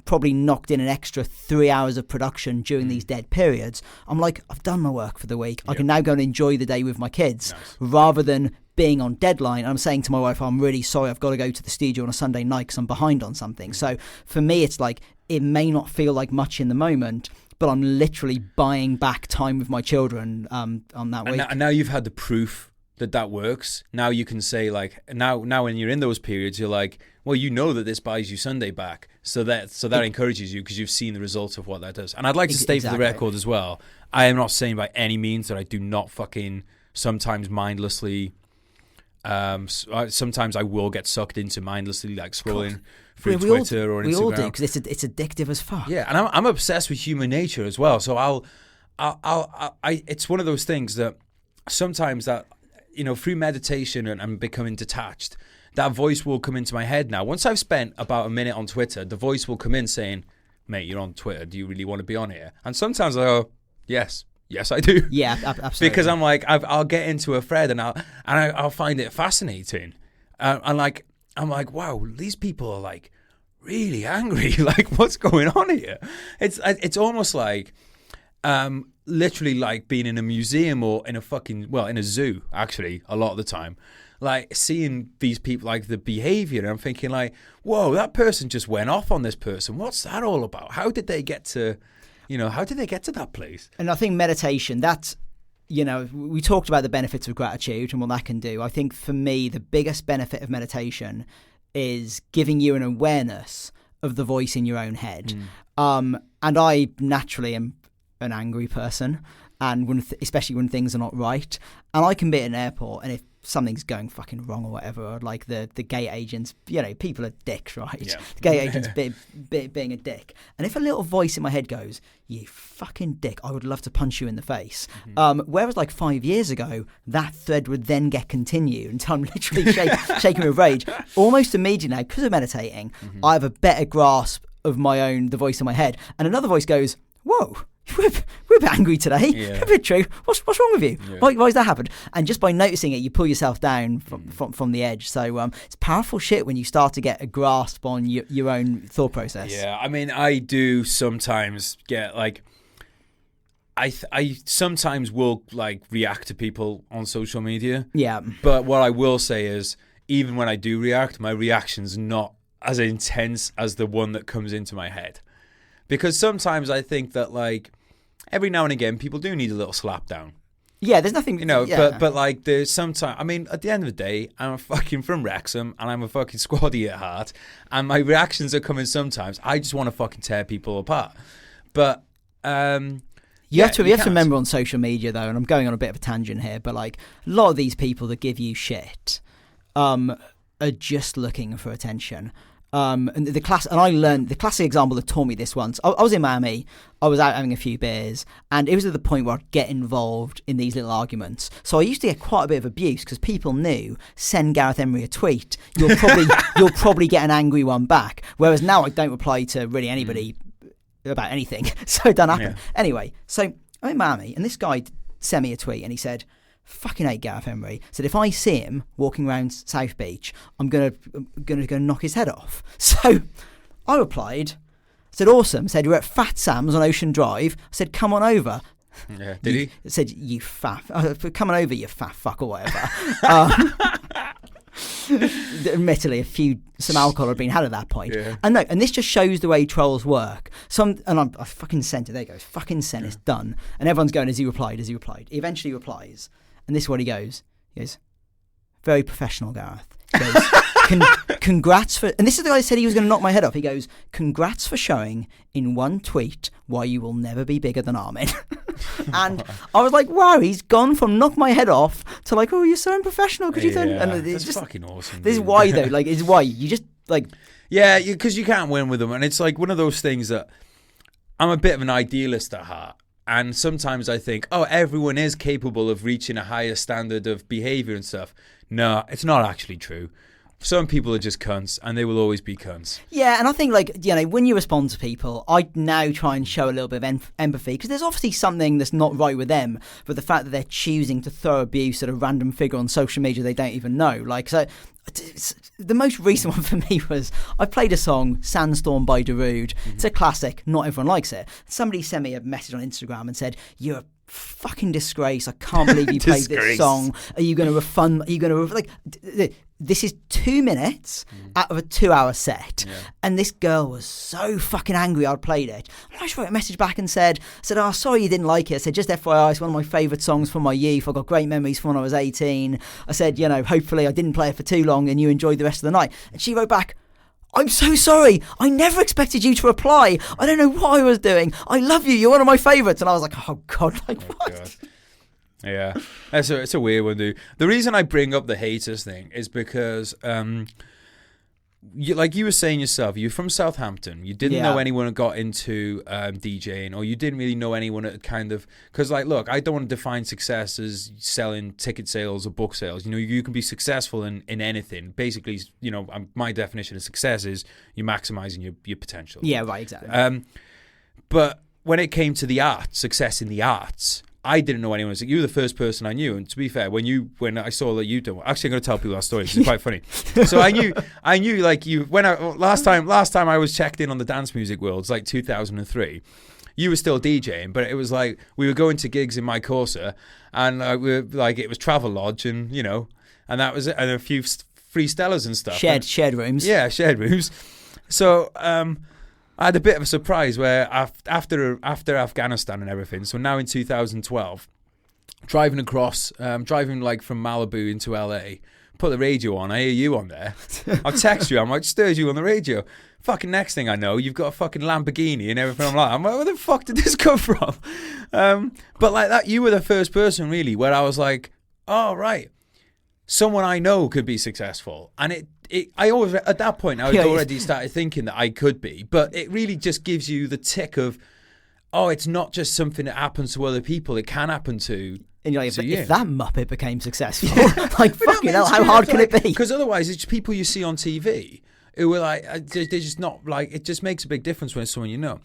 probably knocked in an extra 3 hours of production during these dead periods, I'm like, I've done my work for the week. I can now go and enjoy the day with my kids. Nice. Rather than being on deadline. I'm saying to my wife, I'm really sorry, I've got to go to the studio on a Sunday night because I'm behind on something. So for me, it's like, it may not feel like much in the moment, but I'm literally buying back time with my children on that week. And now you've had the proof that works. Now you can say like now when you're in those periods, you're like, well, you know that this buys you Sunday back, so that encourages you because you've seen the results of what that does. And I'd like to state for the record as well, I am not saying by any means that I do not fucking sometimes mindlessly. Sometimes I will get sucked into mindlessly like scrolling through Twitter or Instagram. We all do because it's addictive as fuck. Yeah, and I'm obsessed with human nature as well. So I'll it's one of those things that sometimes that, you know, through meditation and becoming detached, that voice will come into my head now. Once I've spent about a minute on Twitter, the voice will come in saying, mate, you're on Twitter. Do you really want to be on here? And sometimes I go, yes, I do. Yeah, absolutely. Because I'm like, I'll get into a thread and I'll find it fascinating. I'm like, wow, these people are like really angry. Like, what's going on here? It's almost like, literally like being in a museum or in a zoo, actually, a lot of the time. Like seeing these people, like the behavior, and I'm thinking like, whoa, that person just went off on this person. What's that all about? How did they get to that place? And I think meditation, that's, you know, we talked about the benefits of gratitude and what that can do. I think for me, the biggest benefit of meditation is giving you an awareness of the voice in your own head. And I naturally am an angry person, and especially when things are not right, and I can be at an airport, and if something's going fucking wrong or whatever, like the gate agents, you know, people are dicks, right? Yeah. The gate agent's being a dick, and if a little voice in my head goes, you fucking dick, I would love to punch you in the face. Whereas like 5 years ago, that thread would then get continued until I'm literally shaking with rage. Almost immediately now, because of meditating, I have a better grasp of the voice in my head, and another voice goes, whoa, we're a bit angry today. Yeah. A bit true. What's wrong with you? Yeah. Why has that happened? And just by noticing it, you pull yourself down from the edge. So it's powerful shit when you start to get a grasp on your own thought process. Yeah, I mean, I do sometimes get like, I sometimes will like react to people on social media. Yeah. But what I will say is, even when I do react, my reaction's not as intense as the one that comes into my head. Because sometimes I think that, like, every now and again, people do need a little slap down. Yeah, there's nothing... You know, yeah. but like, there's sometimes... I mean, at the end of the day, I'm fucking from Wrexham, and I'm a fucking squaddy at heart, and my reactions are coming sometimes. I just want to fucking tear people apart. But... You have to remember on social media, though, and I'm going on a bit of a tangent here, but, like, a lot of these people that give you shit are just looking for attention. And I learned the classic example that taught me this once. I was in Miami. I was out having a few beers, and it was at the point where I'd get involved in these little arguments. So I used to get quite a bit of abuse because people knew, send Gareth Emery a tweet, you'll probably get an angry one back. Whereas now I don't reply to really anybody about anything, so it doesn't happen. Yeah. Anyway, so I'm in Miami, and this guy sent me a tweet, and he said, fucking hate Gareth Emery. Said if I see him walking around South Beach, I'm gonna go knock his head off. So I replied, said awesome. Said we're at Fat Sam's on Ocean Drive. I said come on over. Yeah, did he? Said you fat, come on over, you fat fuck or whatever. Admittedly, some alcohol had been had at that point. Yeah. And this just shows the way trolls work. I fucking sent it. There you go. Fucking sent. It's done. And everyone's going, has he replied? He eventually replies. And this is what he goes. He goes, very professional, Gareth. He goes, congrats for... And this is the guy who said he was going to knock my head off. He goes, congrats for showing in one tweet why you will never be bigger than Armin. And I was like, wow, he's gone from knock my head off to like, oh, you're so unprofessional. Could you think? And it's just fucking awesome. This is why, though. Like, it's why you just like... Yeah, because you can't win with them. And it's like one of those things that I'm a bit of an idealist at heart. And sometimes I think, oh, everyone is capable of reaching a higher standard of behaviour and stuff. No, it's not actually true. Some people are just cunts, and they will always be cunts. Yeah, and I think, like, you know, when you respond to people, I now try and show a little bit of empathy, because there's obviously something that's not right with them, but the fact that they're choosing to throw abuse at a random figure on social media they don't even know. Like, so... The most recent one for me was I played a song, Sandstorm by Darude. It's a classic, not everyone likes it. Somebody sent me a message on Instagram and said, you're a fucking disgrace, I can't believe you played this song. Are you going to refund? Are you going to like this is 2 minutes out of a 2-hour set. Yeah. And this girl was so fucking angry I'd played it. And I just wrote a message back and said, oh, sorry you didn't like it. I said, just FYI, it's one of my favourite songs from my youth. I've got great memories from when I was 18. I said, hopefully I didn't play it for too long and you enjoyed the rest of the night. And she wrote back, I'm so sorry. I never expected you to reply. I don't know what I was doing. I love you. You're one of my favourites. And I was like, oh, God, what? God. Yeah, it's a weird one, dude. The reason I bring up the haters thing is because, like you were saying yourself, you're from Southampton. You didn't know anyone who got into DJing, or you didn't really know anyone that kind of... Because, like, look, I don't want to define success as selling ticket sales or book sales. You can be successful in anything. Basically, my definition of success is you're maximising your potential. Yeah, right, exactly. But when it came to the arts, success in the arts... I didn't know anyone. You were the first person I knew, and to be fair, when I saw that you did, actually, I'm going to tell people that story because it's quite funny. So I knew like you when last time I was checked in on the dance music world, it's like 2003. You were still DJing, but it was like we were going to gigs in my Corsa, and we were like it was Travel Lodge, and and that was it, and a few free Stellas and stuff. Shared rooms. Yeah, shared rooms. So. I had a bit of a surprise where after Afghanistan and everything, so now in 2012, driving like from Malibu into LA, put the radio on, I hear you on there. I'll text you, I'm like, just heard you on the radio. Fucking next thing I know, you've got a fucking Lamborghini and everything. I'm like, where the fuck did this come from? But like that, you were the first person really where I was like, oh, right. Someone I know could be successful. And I always, at that point, I had already started thinking that I could be, but it really just gives you the tick of, oh, it's not just something that happens to other people. It can happen to and you're like, you. If that Muppet became successful, like, fucking hell, how hard can it be? Because otherwise, it's people you see on TV who are like, they're just not like, it just makes a big difference when it's someone you know.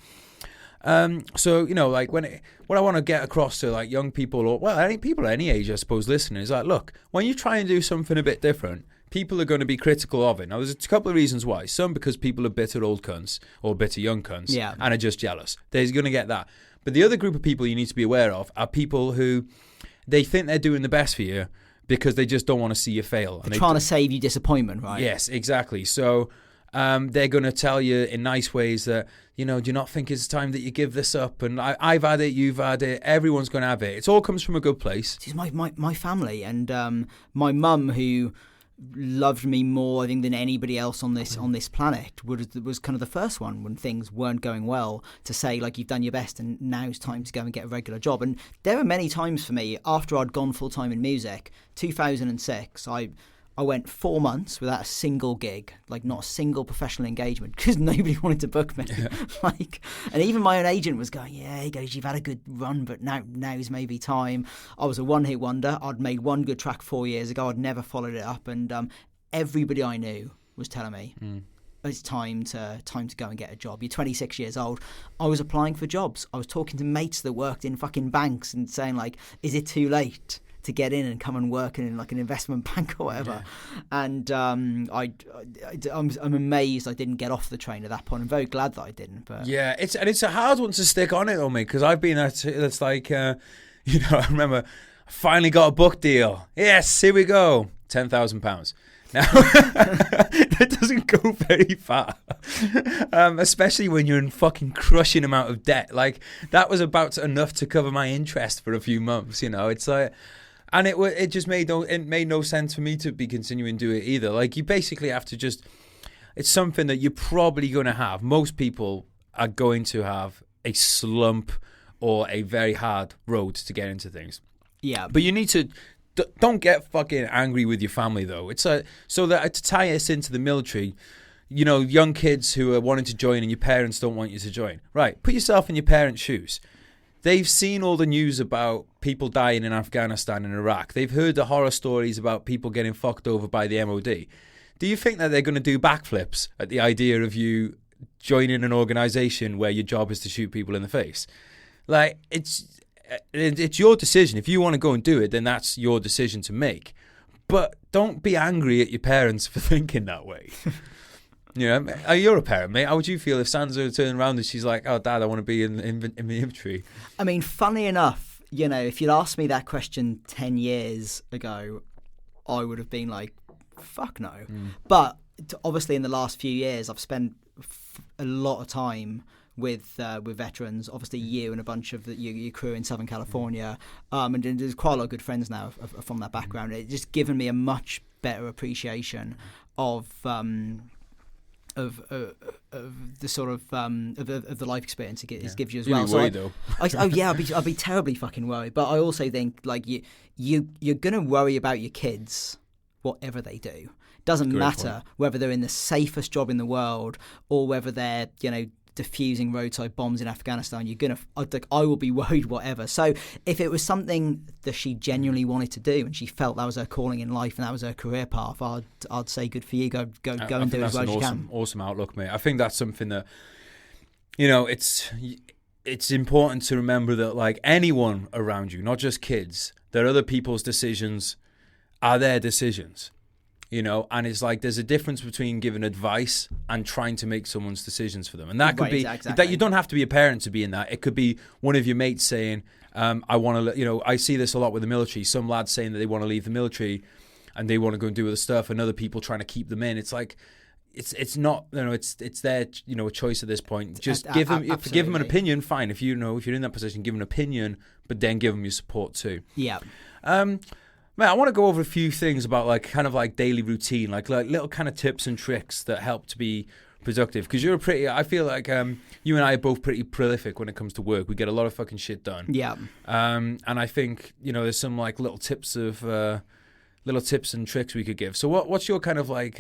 So like what I want to get across to like young people or any people at any age, I suppose, listening is like, look, when you try and do something a bit different, people are going to be critical of it. Now, there's a couple of reasons why. Some because people are bitter old cunts or bitter young cunts and are just jealous. There's going to get that. But the other group of people you need to be aware of are people who they think they're doing the best for you because they just don't want to see you fail. They're trying to save you disappointment, right? Yes, exactly. So they're going to tell you in nice ways that, do you not think it's time that you give this up? And I've had it, you've had it, everyone's going to have it. It all comes from a good place. This is my family and my mum, who loved me more, I think, than anybody else on this planet, was kind of the first one when things weren't going well to say, like, you've done your best and now it's time to go and get a regular job. And there were many times for me after I'd gone full time in music, 2006, I went 4 months without a single gig, like not a single professional engagement, because nobody wanted to book me. Yeah. And even my own agent was going, yeah, he goes, you've had a good run, but now's maybe time. I was a one-hit wonder. I'd made one good track 4 years ago. I'd never followed it up. And everybody I knew was telling me, it's time to go and get a job. You're 26 years old. I was applying for jobs. I was talking to mates that worked in fucking banks and saying, like, is it too late to get in and come and work in like an investment bank or whatever? Yeah. And I'm amazed I didn't get off the train at that point. I'm very glad that I didn't. But yeah, it's a hard one to stick on it on me, because I've been at it's like I remember I finally got a book deal. Yes, here we go, £10,000. Now that doesn't go very far, especially when you're in fucking crushing amount of debt. Like, that was about enough to cover my interest for a few months. It's like. And it just made no sense for me to be continuing to do it either. Like, you basically have to just... It's something that you're probably going to have. Most people are going to have a slump or a very hard road to get into things. Yeah. But you need to... Don't get fucking angry with your family, though. It's so that to tie us into the military, young kids who are wanting to join and your parents don't want you to join. Right, put yourself in your parents' shoes. They've seen all the news about people dying in Afghanistan and Iraq. They've heard the horror stories about people getting fucked over by the MOD. Do you think that they're going to do backflips at the idea of you joining an organisation where your job is to shoot people in the face? Like, it's your decision. If you want to go and do it, then that's your decision to make. But don't be angry at your parents for thinking that way. You're a parent, mate. How would you feel if Sansa turned around and she's like, "Oh, Dad, I want to be in the infantry"? I mean, funny enough, if you'd asked me that question 10 years ago, I would have been like, fuck no. But obviously in the last few years I've spent a lot of time with veterans, obviously you and a bunch of your crew in Southern California, and there's quite a lot of good friends now from that background. It's just given me a much better appreciation of the sort of the life experience it gives you as well. You'd be worried, though. I'd be terribly fucking worried. But I also think like you're gonna worry about your kids, whatever they do. Doesn't matter whether they're in the safest job in the world or whether they're defusing roadside bombs in Afghanistan. I will be worried whatever. So if it was something that she genuinely wanted to do and she felt that was her calling in life and that was her career path, I'd say good for you. Go and do it as well as you can. Awesome outlook, mate. I think that's something that it's important to remember that like anyone around you, not just kids, that other people's decisions are their decisions. And it's like there's a difference between giving advice and trying to make someone's decisions for them. And that could be that you don't have to be a parent to be in that. It could be one of your mates saying, I want to, I see this a lot with the military. Some lads saying that they want to leave the military and they want to go and do other stuff, and other people trying to keep them in. It's like, it's not, it's their, a choice at this point. Just give them an opinion, fine. If you're in that position, give them an opinion, but then give them your support too. Yeah. Man, I want to go over a few things about like kind of like daily routine, like little kind of tips and tricks that help to be productive. Because I feel like you and I are both pretty prolific when it comes to work. We get a lot of fucking shit done. Yeah. And I think there's some like little tips and tricks we could give. So what's your kind of like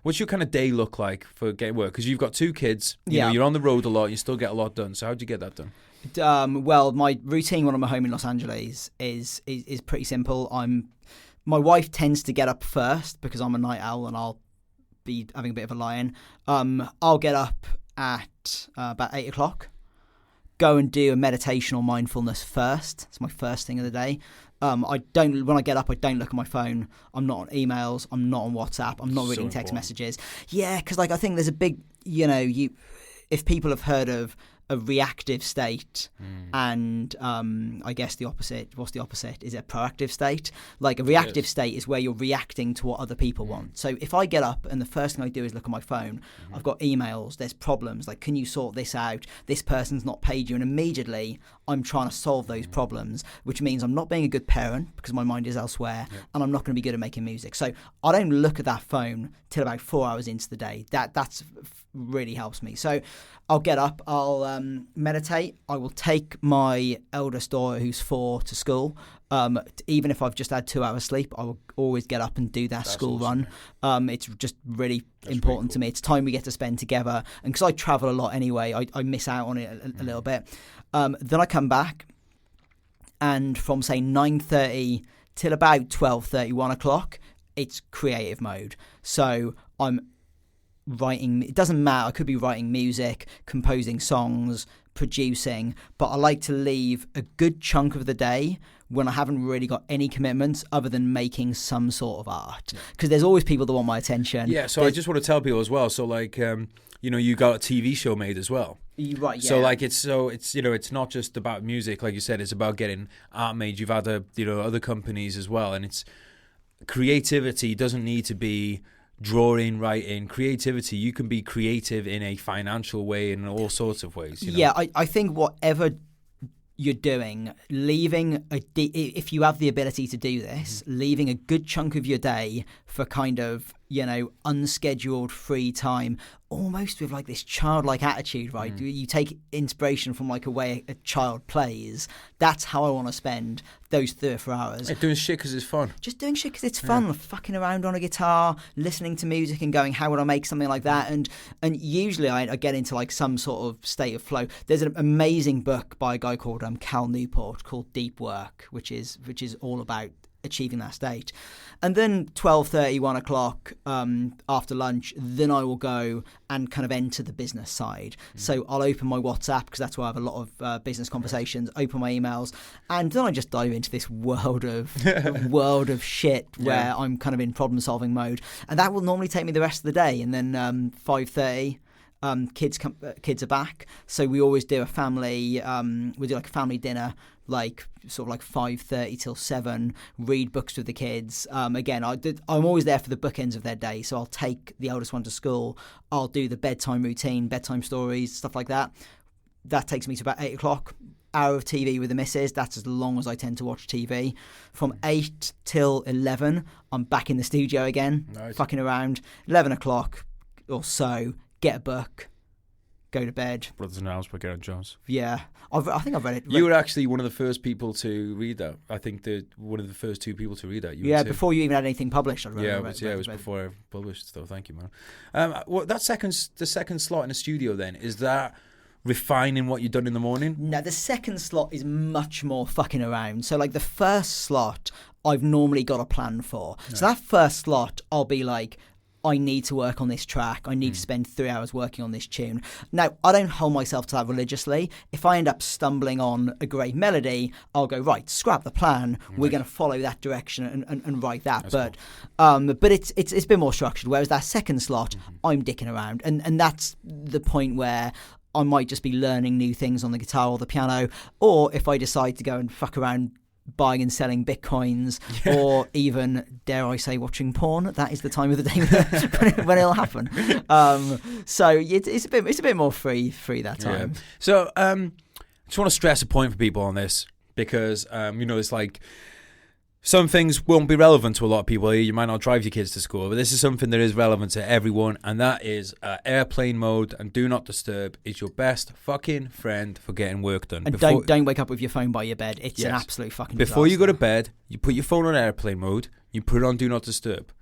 what's your kind of day look like for getting work? Because you've got 2 kids. You're on the road a lot. You still get a lot done. So how do you get that done? Well, my routine when I'm at home in Los Angeles is pretty simple. My wife tends to get up first because I'm a night owl and I'll be having a bit of a lie-in. I'll get up at about 8 o'clock, go and do a meditation or mindfulness first. It's my first thing of the day. When I get up, I don't look at my phone. I'm not on emails. I'm not on WhatsApp. I'm not reading text messages. Yeah, because I think there's a big, if people have heard of a reactive state and I guess the opposite. What's the opposite? Is it a proactive state? Like a reactive state is where you're reacting to what other people want. So if I get up and the first thing I do is look at my phone, I've got emails, there's problems, like can you sort this out? This person's not paid you, and immediately I'm trying to solve those problems, which means I'm not being a good parent because my mind is elsewhere, and I'm not going to be good at making music. So I don't look at that phone till about 4 hours into the day. That's really helps me. So I'll get up, I'll meditate. I will take my eldest daughter who's 4 to school. Even if I've just had 2 hours sleep, I will always get up and do that school run. It's just really important to me. It's time we get to spend together, and because I travel a lot anyway, I miss out on it a little bit. Then I come back, and from say 9:30 till about 12:30, 1 o'clock, it's creative mode. So I'm writing. It doesn't matter. I could be writing music, composing songs, producing, but I like to leave a good chunk of the day when I haven't really got any commitments other than making some sort of art, because there's always people that want my attention. I just want to tell people as well, so like you got a TV show made as well. Right, yeah. So like it's it's not just about music, like you said, it's about getting art made. You've had other companies as well, and it's creativity doesn't need to be drawing, writing. Creativity, you can be creative in a financial way, in all sorts of ways. Yeah, I think whatever you're doing, if you have the ability to do this, leaving a good chunk of your day for kind of unscheduled free time, almost with like this childlike attitude, right? You take inspiration from like a way a child plays. That's how I want to spend those 3 or 4 hours. Doing shit because it's fun. Just doing shit because it's fun. Fucking around on a guitar, listening to music and going, how would I make something like that? And usually I get into like some sort of state of flow. There's an amazing book by a guy called Cal Newport called Deep Work, which is all about achieving that state. And then 12:30, 1 o'clock after lunch, then I will go and kind of enter the business side. So I'll open my WhatsApp, because that's where I have a lot of business conversations, open my emails, and then I just dive into this world of shit where I'm kind of in problem solving mode. And that will normally take me the rest of the day. And then 5:30, kids are back, so we always do a family. We do like a family dinner, like sort of like 5:30 till 7. Read books with the kids. Again, I'm always there for the bookends of their day, so I'll take the eldest one to school. I'll do the bedtime routine, bedtime stories, stuff like that. That takes me to about 8 o'clock. Hour of TV with the missus. That's as long as I tend to watch TV. From 8 till 11, I'm back in the studio again, fucking around. 11 o'clock or so, get a book, go to bed. Brothers in Arms by Geraint Jones. Yeah, I think I've read it. You were actually one of the first people to read that. I think one of the first 2 people to read that. Yeah, before you even had anything published. It was before I published stuff. Thank you, man. The second slot in the studio then, is that refining what you've done in the morning? No, the second slot is much more fucking around. So like the first slot, I've normally got a plan for. No. So that first slot, I'll be like, I need to work on this track. I need to spend 3 hours working on this tune. Now, I don't hold myself to that religiously. If I end up stumbling on a great melody, I'll go, right, scrap the plan. Right. We're going to follow that direction and write that. That's cool. But it's been more structured. Whereas that second slot, I'm dicking around. And that's the point where I might just be learning new things on the guitar or the piano, or if I decide to go and fuck around buying and selling bitcoins, or even, dare I say, watching porn. That is the time of the day when it'll happen. So it's a bit more free that time. Yeah. So I just want to stress a point for people on this, because it's like, some things won't be relevant to a lot of people. You might not drive your kids to school, but this is something that is relevant to everyone, and that is airplane mode and do not disturb is your best fucking friend for getting work done. And don't wake up with your phone by your bed. It's an absolute fucking Before disaster. You go to bed, you put your phone on airplane mode, you put it on do not disturb.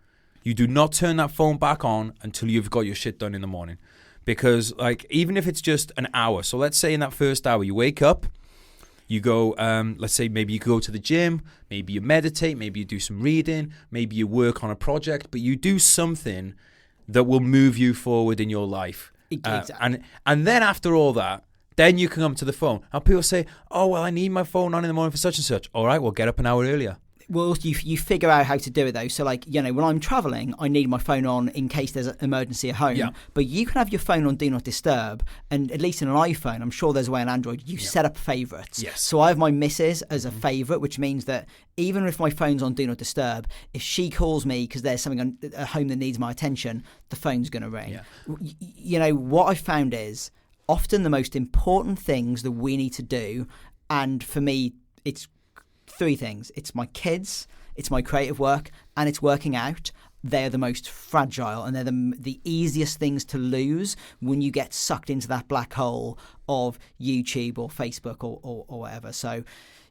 You do not turn that phone back on until you've got your shit done in the morning. Because like, even if it's just an hour, so let's say in that first hour you wake up, you go, let's say maybe you go to the gym, maybe you meditate, maybe you do some reading, maybe you work on a project, but you do something that will move you forward in your life. Exactly. And then after all that, then you can come to the phone. And people say, oh, well, I need my phone on in the morning for such and such. All right, well, get up an hour earlier. Well, you figure out how to do it though. So like, when I'm traveling, I need my phone on in case there's an emergency at home. Yeah. But you can have your phone on do not disturb, and at least in an iPhone, I'm sure there's a way on Android, you set up favorites. Yes. So I have my missus as a favorite, which means that even if my phone's on do not disturb, if she calls me because there's something at home that needs my attention, the phone's going to ring. Yeah. What I found is often the most important things that we need to do, and for me, it's 3 things. It's my kids, it's my creative work, and it's working out. They're the most fragile, and they're the easiest things to lose when you get sucked into that black hole of YouTube or Facebook or whatever. So,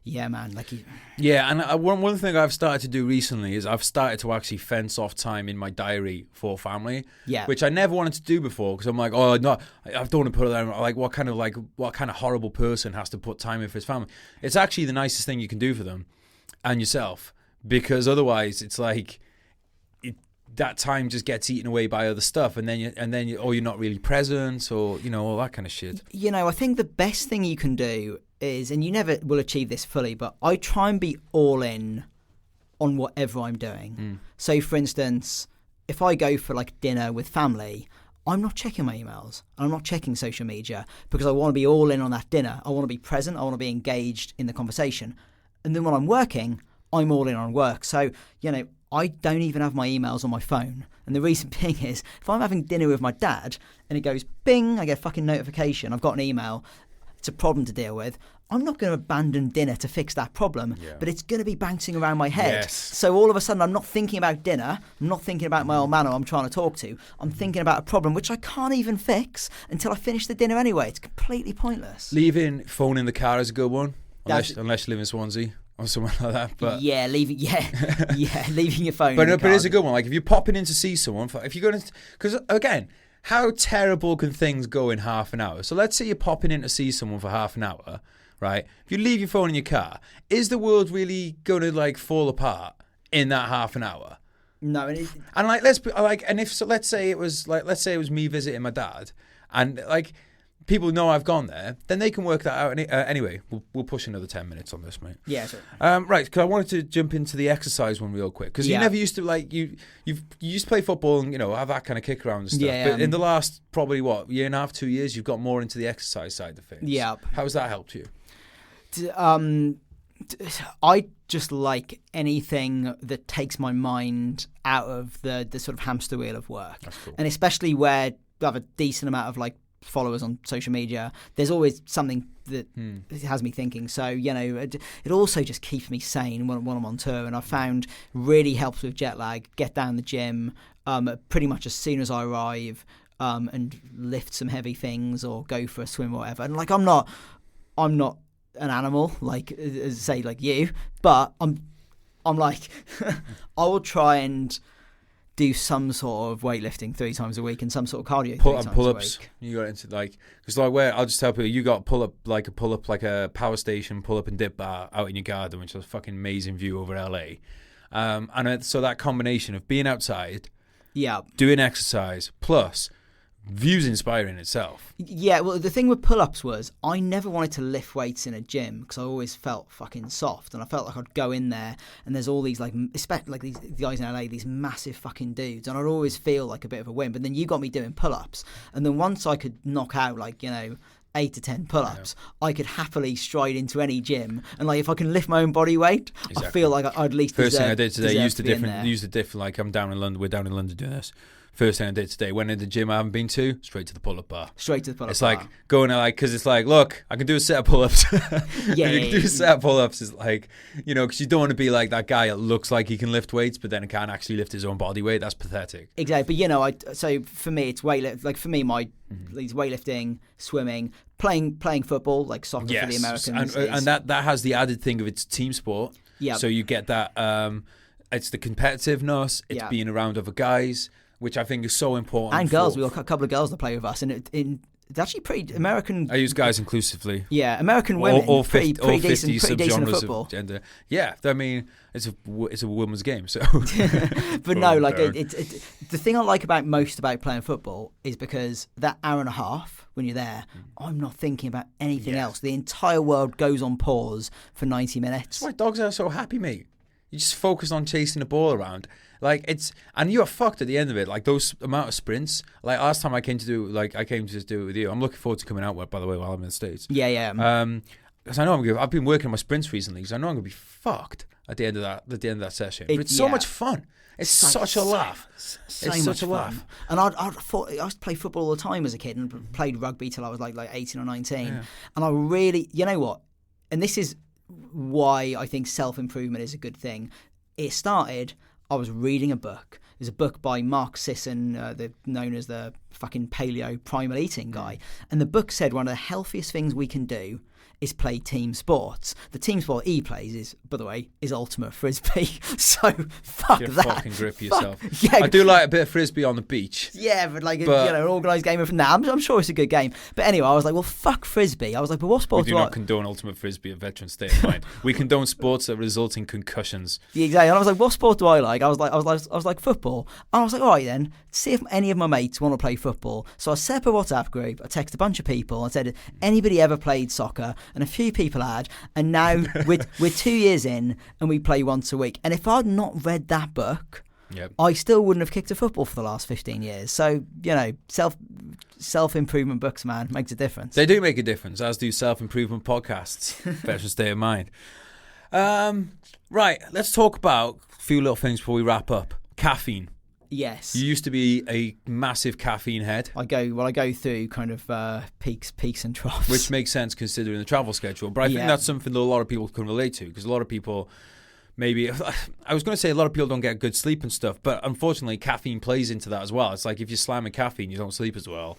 yeah, man. And one thing I've started to do recently is I've started to actually fence off time in my diary for family, which I never wanted to do before, because I'm like, oh no, I don't want to put it there. Like, what kind of horrible person has to put time in for his family? It's actually the nicest thing you can do for them and yourself, because otherwise it's like that time just gets eaten away by other stuff, and then you're not really present, or all that kind of shit. I think the best thing you can do is, and you never will achieve this fully, but I try and be all in on whatever I'm doing. So, for instance, if I go for like dinner with family, I'm not checking my emails. I'm not checking social media, because I want to be all in on that dinner. I want to be present. I want to be engaged in the conversation. And then when I'm working, I'm all in on work. So, I don't even have my emails on my phone. And the reason being is, if I'm having dinner with my dad and it goes bing, I get a fucking notification, I've got an email, it's a problem to deal with, I'm not going to abandon dinner to fix that problem, but it's going to be bouncing around my head. Yes. So all of a sudden, I'm not thinking about dinner, I'm not thinking about my old man who I'm trying to talk to, I'm thinking about a problem which I can't even fix until I finish the dinner anyway. It's completely pointless. Leaving phone in the car is a good one, unless you live in Swansea or somewhere like that. But leaving your phone. But it's a good one. Like, if you're popping in to see someone, if you're going to, because again, how terrible can things go in half an hour? So let's say you're popping in to see someone for half an hour, right? If you leave your phone in your car, is the world really going to like fall apart in that half an hour? No, let's say it was me visiting my dad, and like, people know I've gone there, then they can work that out. Anyway, we'll push another 10 minutes on this, mate. Yeah, sure. Right, because I wanted to jump into the exercise one real quick, because you never used to you used to play football and have that kind of kick around and stuff. Yeah, but in the last probably year and a half, 2 years, you've got more into the exercise side of things. Yeah. How's that helped you? I just like anything that takes my mind out of the sort of hamster wheel of work. That's cool. And especially where I have a decent amount of followers on social media, there's always something that has me thinking. So it also just keeps me sane when I'm on tour, and I found really helps with jet lag. Get down the gym pretty much as soon as I arrive, and lift some heavy things or go for a swim or whatever. And I'm not an animal like you, but I'm I will try and do some sort of weightlifting 3 times a week and some sort of cardio pull-ups. You got into because where I'll just tell people, you got pull up like a power station pull-up and dip bar out in your garden, which is a fucking amazing view over LA. So that combination of being outside, doing exercise plus view's inspiring itself. Yeah, well, the thing with pull-ups was I never wanted to lift weights in a gym because I always felt fucking soft, and I felt like I'd go in there and there's all these especially these guys in LA, these massive fucking dudes, and I'd always feel like a bit of a wimp. But then you got me doing pull-ups, and then once I could knock out 8 to 10 pull-ups, I could happily stride into any gym, and if I can lift my own body weight, exactly. I feel like I'd at least first thing I did today, used a different I'm down in London, we're down in London doing this. First thing I did today, went into the gym I haven't been to, straight to the pull-up bar. It's like going because it's look, I can do a set of pull-ups. You can do a set of pull-ups. It's because you don't want to be like that guy that looks like he can lift weights, but then can't actually lift his own body weight. That's pathetic. Exactly. But so for me, it's weightlifting. For me, it's weightlifting, swimming, playing football, like soccer for the Americans. And that has the added thing of it's team sport. Yeah. So you get that. It's the competitiveness. It's being around other guys, which I think is so important. And girls, we got a couple of girls that play with us, and it's actually pretty American. I use guys inclusively. Yeah, American women, all pretty 50 decent at football. Of gender. Yeah, I mean, it's a woman's game. So, but no, the thing I like most about playing football is because that hour and a half when you're there, I'm not thinking about anything else. The entire world goes on pause for 90 minutes. That's why dogs are so happy, mate. You just focus on chasing the ball around. And you are fucked at the end of it. Those amount of sprints. Last time I came to do it with you. I'm looking forward to coming out, by the way, while I'm in the States. Yeah. Because I know I've been working on my sprints recently, because I know I'm gonna be fucked at the end of that session. But it's so much fun. It's such a laugh. It's such a laugh. And I thought I used to play football all the time as a kid, and played rugby till I was like 18 or 19. Yeah. And I really, you know what? And this is why I think self-improvement is a good thing. It started. I was reading a book. There's a book by Mark Sisson, known as the fucking paleo primal eating guy. And the book said one of the healthiest things we can do is play team sports. The team sport he plays is, by the way, is ultimate frisbee. So fuck You're that. Fucking grip yourself. Yeah. I do like a bit of frisbee on the beach. Yeah, but an organised game of I'm sure it's a good game. But anyway, I was like, well, fuck frisbee. I was like, but what sport we do not condone ultimate frisbee at Veteran State of Mind. We condone sports that result in concussions. Yeah, exactly. And I was like, what sport do I like? I was like football. And I was like, all right then, see if any of my mates want to play football. So I set up a WhatsApp group. I texted a bunch of people and said, anybody ever played soccer? And a few people had, and now we're 2 years in and we play once a week. And if I'd not read that book, I still wouldn't have kicked a football for the last 15 years. So, self-improvement books, man, makes a difference. They do make a difference, as do self-improvement podcasts. Veteran State of Mind. Right, let's talk about a few little things before we wrap up. Caffeine. Yes. You used to be a massive caffeine head. I go through kind of peaks and troughs. Which makes sense considering the travel schedule. But I think that's something that a lot of people can relate to, because a lot of people maybe... I was going to say a lot of people don't get good sleep and stuff, but unfortunately caffeine plays into that as well. It's like if you're slamming caffeine, you don't sleep as well.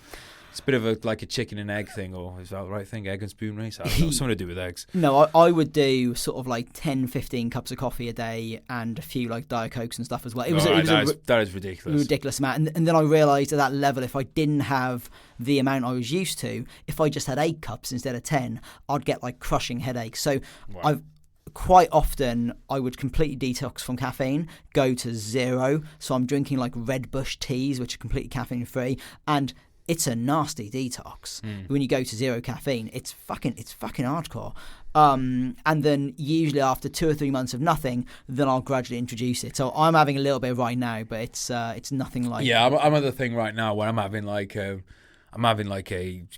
It's a bit of a chicken and egg thing, or is that the right thing? Egg and spoon race? I don't know. Something to do with eggs. No, I would do sort of 10, 15 cups of coffee a day and a few Diet Cokes and stuff as well. That is ridiculous. A ridiculous amount. And then I realised at that level, if I didn't have the amount I was used to, if I just had 8 cups instead of 10, I'd get crushing headaches. So quite often I would completely detox from caffeine, go to 0. So I'm drinking Red Bush teas, which are completely caffeine free, and it's a nasty detox. When you go to zero caffeine, it's fucking hardcore. And then usually after 2 or 3 months of nothing, then I'll gradually introduce it. So I'm having a little bit right now, but it's nothing like. Yeah, I'm at the thing right now where I'm having like a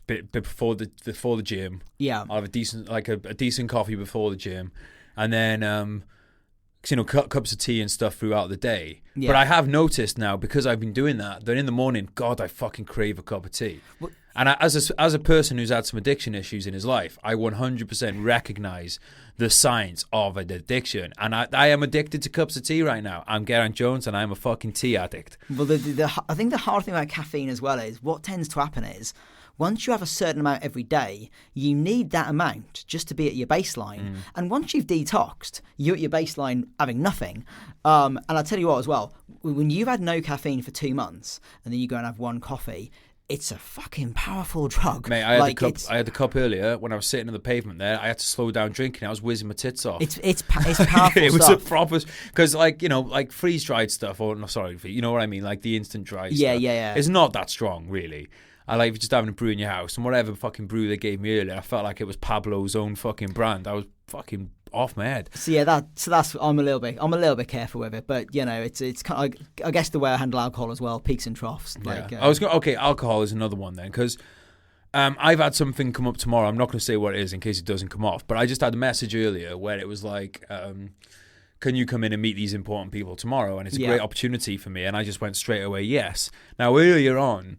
bit before the gym. Yeah, I'll have a decent coffee before the gym, and then cups of tea and stuff throughout the day. Yeah. But I have noticed now, because I've been doing that in the morning, God, I fucking crave a cup of tea. Well, and as a person who's had some addiction issues in his life, I 100% recognize the signs of an addiction. And I am addicted to cups of tea right now. I'm Geraint Jones, and I'm a fucking tea addict. Well, I think the hard thing about caffeine as well is what tends to happen is, once you have a certain amount every day, you need that amount just to be at your baseline. And once you've detoxed, you're at your baseline having nothing. And I'll tell you what as well, when you've had no caffeine for 2 months and then you go and have one coffee, it's a fucking powerful drug. Mate, I had the cup earlier when I was sitting on the pavement there. I had to slow down drinking. I was whizzing my tits off. It's powerful it was stuff. a proper, because like freeze-dried stuff, or no, sorry, you know what I mean? Like the instant dry stuff. Yeah. It's not that strong, really. I like just having a brew in your house, and whatever fucking brew they gave me earlier, I felt like it was Pablo's own fucking brand. I was fucking off my head. So yeah, that's I'm a little bit careful with it, but it's kind of, I guess the way I handle alcohol as well, peaks and troughs. Like, alcohol is another one then, because I've had something come up tomorrow. I'm not going to say what it is in case it doesn't come off, but I just had a message earlier where it was like, can you come in and meet these important people tomorrow? And it's a great opportunity for me, and I just went straight away yes. Now earlier on,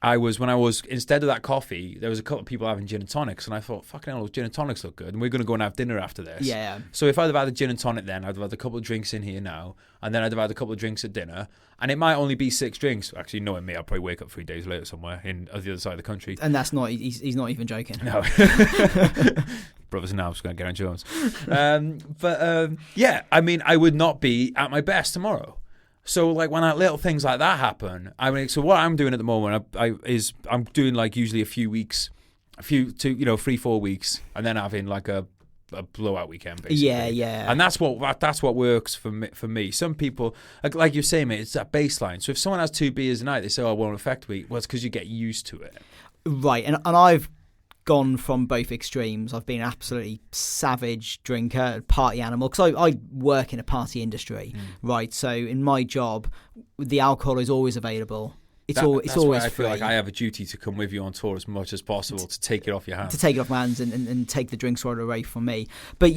instead of that coffee, there was a couple of people having gin and tonics, and I thought, fucking hell, those gin and tonics look good, and we're going to go and have dinner after this. Yeah. So if I'd have had a gin and tonic then, I'd have had a couple of drinks in here now, and then I'd have had a couple of drinks at dinner, and it might only be 6 drinks. Actually, knowing me, I'll probably wake up 3 days later somewhere on the other side of the country. And that's not, he's not even joking. No. Brothers now, I'm just going to Geraint Jones. Yeah, I mean, I would not be at my best tomorrow. So like when little things like that happen, I mean, so what I'm doing at the moment I'm doing like usually 3-4 weeks, and then having like a blowout weekend basically. Yeah. And that's what works for me. Some people, like you're saying, mate, it's that baseline. So if someone has 2 beers a night, they say, "Oh, it won't affect me." Well, it's because you get used to it. Right, and I've gone from both extremes. I've been an absolutely savage drinker, party animal, because I work in a party industry, right? So in my job, the alcohol is always available. It's always free. I feel like I have a duty to come with you on tour as much as possible to take it off your hands. To take it off my hands and take the drinks right away from me. But,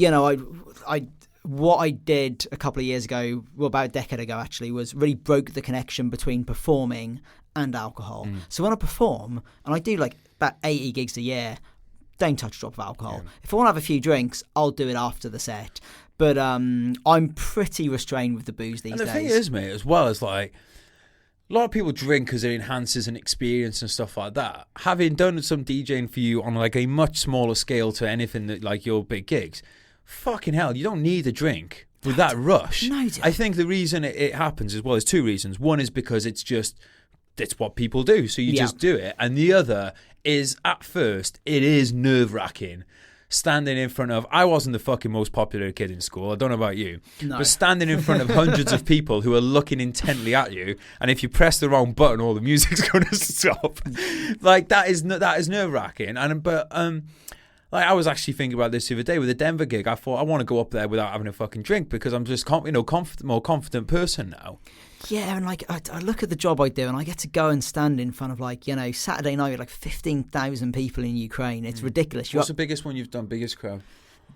what I did a couple of years ago, well, about a decade ago actually, was really broke the connection between performing and alcohol. So when I perform, and I do like about 80 gigs a year, don't touch a drop of alcohol. Yeah. If I want to have a few drinks, I'll do it after the set. But I'm pretty restrained with the booze these days. And the thing is, mate, as well as like, a lot of people drink because it enhances an experience and stuff like that. Having done some DJing for you on like a much smaller scale to anything that like your big gigs, fucking hell, you don't need a drink with that rush. No, I think the reason it happens as well is 2 reasons. One is because it's what people do, so you just do it. And the other is, at first, it is nerve-wracking standing in front of, I wasn't the fucking most popular kid in school, I don't know about you, but standing in front of hundreds of people who are looking intently at you, and if you press the wrong button, all the music's going to stop. Like, that is nerve-wracking. Like, I was actually thinking about this the other day with the Denver gig. I thought, I want to go up there without having a fucking drink, because I'm just more confident person now. Yeah, and like I look at the job I do, and I get to go and stand in front of Saturday night with like 15,000 people in Ukraine. It's ridiculous. What's the biggest one you've done? Biggest crowd?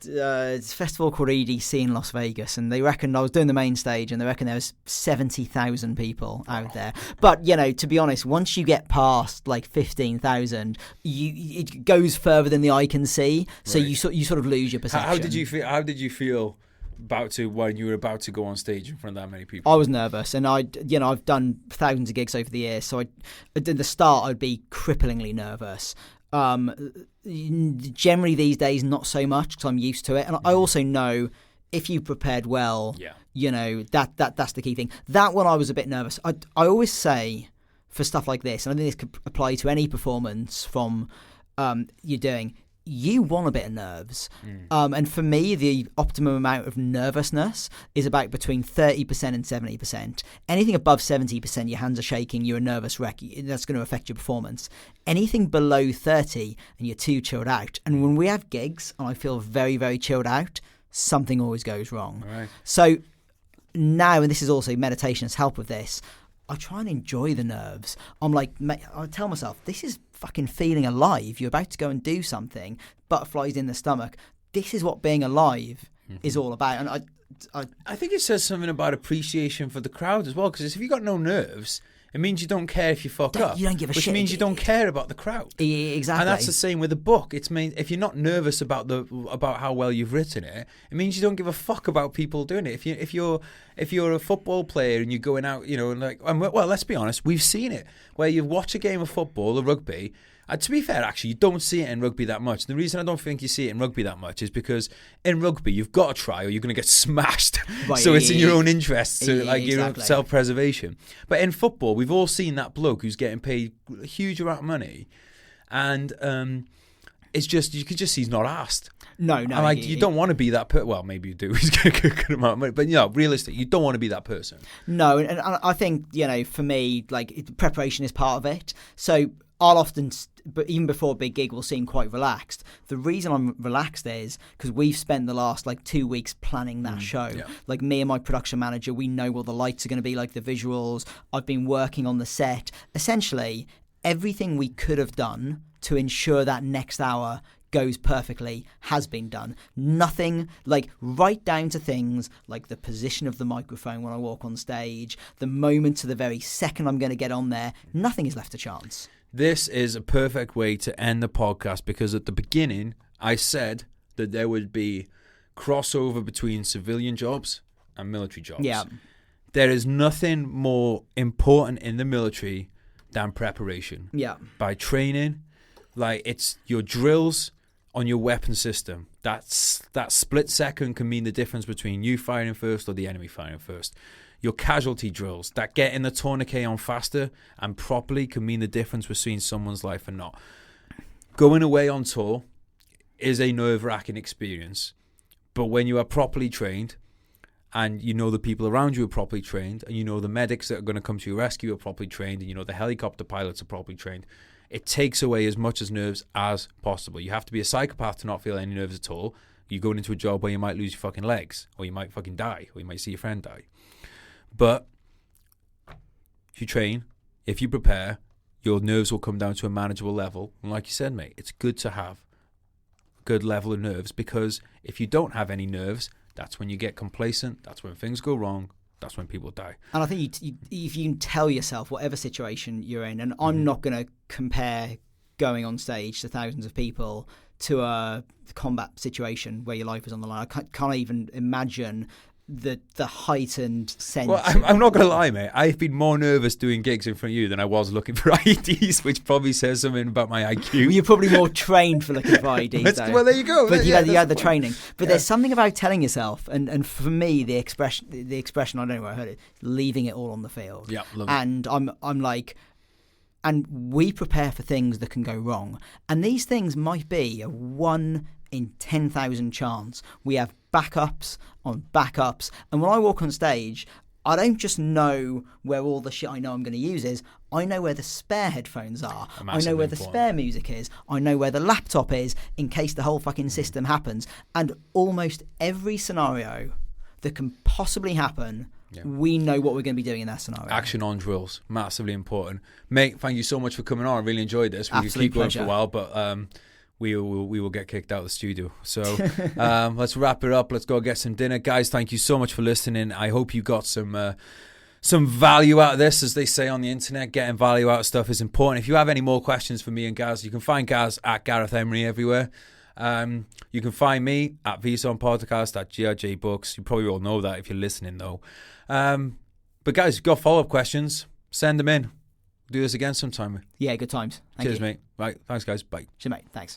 It's a festival called EDC in Las Vegas, and they reckon I was doing the main stage, and they reckon there was 70,000 people out there. But to be honest, once you get past like 15,000, it goes further than the eye can see. So you sort of lose your perception. How did you feel when you were about to go on stage in front of that many people? I was nervous, and I've done thousands of gigs over the years, so at the start I'd be cripplingly nervous. Generally these days not so much, because I'm used to it, and I also know if you prepared well, that's the key thing. That one I was a bit nervous. I always say for stuff like this, and I think this could apply to any performance from you're doing, you want a bit of nerves. And for me, the optimum amount of nervousness is about between 30% and 70%. Anything above 70%, your hands are shaking, you're a nervous wreck, that's going to affect your performance. Anything below 30 and you're too chilled out. And when we have gigs and I feel very, very chilled out, something always goes wrong. Right. So now, and this is also meditation has helped with this, I try and enjoy the nerves. I'm like, I tell myself, this is fucking feeling alive. You're about to go and do something, butterflies in the stomach. This is what being alive is all about. And I think it says something about appreciation for the crowd as well, because if you've got no nerves, it means you don't care if you fuck up. You don't give a which shit. Which means you don't care about the crowd. Exactly. And that's the same with a book. If you're not nervous about how well you've written it, it means you don't give a fuck about people doing it. If you're a football player and you're going out, well, let's be honest, we've seen it where you watch a game of football or rugby. And to be fair, actually, you don't see it in rugby that much. The reason I don't think you see it in rugby that much is because in rugby, you've got to try or you're going to get smashed. Right, so it's in your own interest, to your own self-preservation. But in football, we've all seen that bloke who's getting paid a huge amount of money. And it's just, you could just see he's not asked. No. And you don't want to be that person. Well, maybe you do. He's getting a good amount of money. But, realistically, you don't want to be that person. No, and I think, for me, preparation is part of it. So I'll often, but even before a big gig, will seem quite relaxed. The reason I'm relaxed is because we've spent the last 2 weeks planning that show. Yeah. Me and my production manager, we know what the lights are going to be, the visuals. I've been working on the set. Essentially, everything we could have done to ensure that next hour goes perfectly has been done. Nothing, right down to things like the position of the microphone when I walk on stage, the moment to the very second I'm going to get on there, nothing is left to chance. This is a perfect way to end the podcast because at the beginning I said that there would be crossover between civilian jobs and military jobs. Yeah. There is nothing more important in the military than preparation. Yeah. By training, it's your drills on your weapon system. That split second can mean the difference between you firing first or the enemy firing first. Your casualty drills that getting the tourniquet on faster and properly can mean the difference between someone's life and not. Going away on tour is a nerve-wracking experience, but when you are properly trained and you know the people around you are properly trained and you know the medics that are going to come to your rescue are properly trained and you know the helicopter pilots are properly trained, it takes away as much as nerves as possible. You have to be a psychopath to not feel any nerves at all. You're going into a job where you might lose your fucking legs or you might fucking die or you might see your friend die. But if you train, if you prepare, your nerves will come down to a manageable level. And like you said, mate, it's good to have a good level of nerves because if you don't have any nerves, that's when you get complacent, that's when things go wrong, that's when people die. And I think if you can tell yourself whatever situation you're in, and I'm not going to compare going on stage to thousands of people to a combat situation where your life is on the line. I can't even imagine the heightened sense. Well, I'm not going to lie, mate. I've been more nervous doing gigs in front of you than I was looking for IDs, which probably says something about my IQ. Well, you're probably more trained for looking for IDs, though. Well, there you go. But you had the training. But there's something about telling yourself, and for me, the expression, I don't know where I heard it, leaving it all on the field. Yeah, love and it. I'm like, and we prepare for things that can go wrong. And these things might be a 1 in 10,000 chance. We have backups on backups. And when I walk on stage, I don't just know where all the shit I know I'm going to use is. I know where the spare headphones are. I know where the spare music is. I know where the laptop is in case the whole fucking system happens. And almost every scenario that can possibly happen, we know what we're going to be doing in that scenario. Action on drills, massively important. Mate, thank you so much for coming on. I really enjoyed this. We could Absolute keep going pleasure. for a while, but we will get kicked out of the studio. So let's wrap it up. Let's go get some dinner. Guys, thank you so much for listening. I hope you got some value out of this. As they say on the internet, getting value out of stuff is important. If you have any more questions for me and Gaz, you can find Gaz at Gareth Emery everywhere. You can find me at VSOM Podcast, at GRJ Books. You probably all know that if you're listening, though. But guys, if you've got follow-up questions, send them in. Do this again sometime. Yeah, good times. Thank Cheers, you. mate. Right, thanks, guys. Bye. Cheers, mate. Thanks.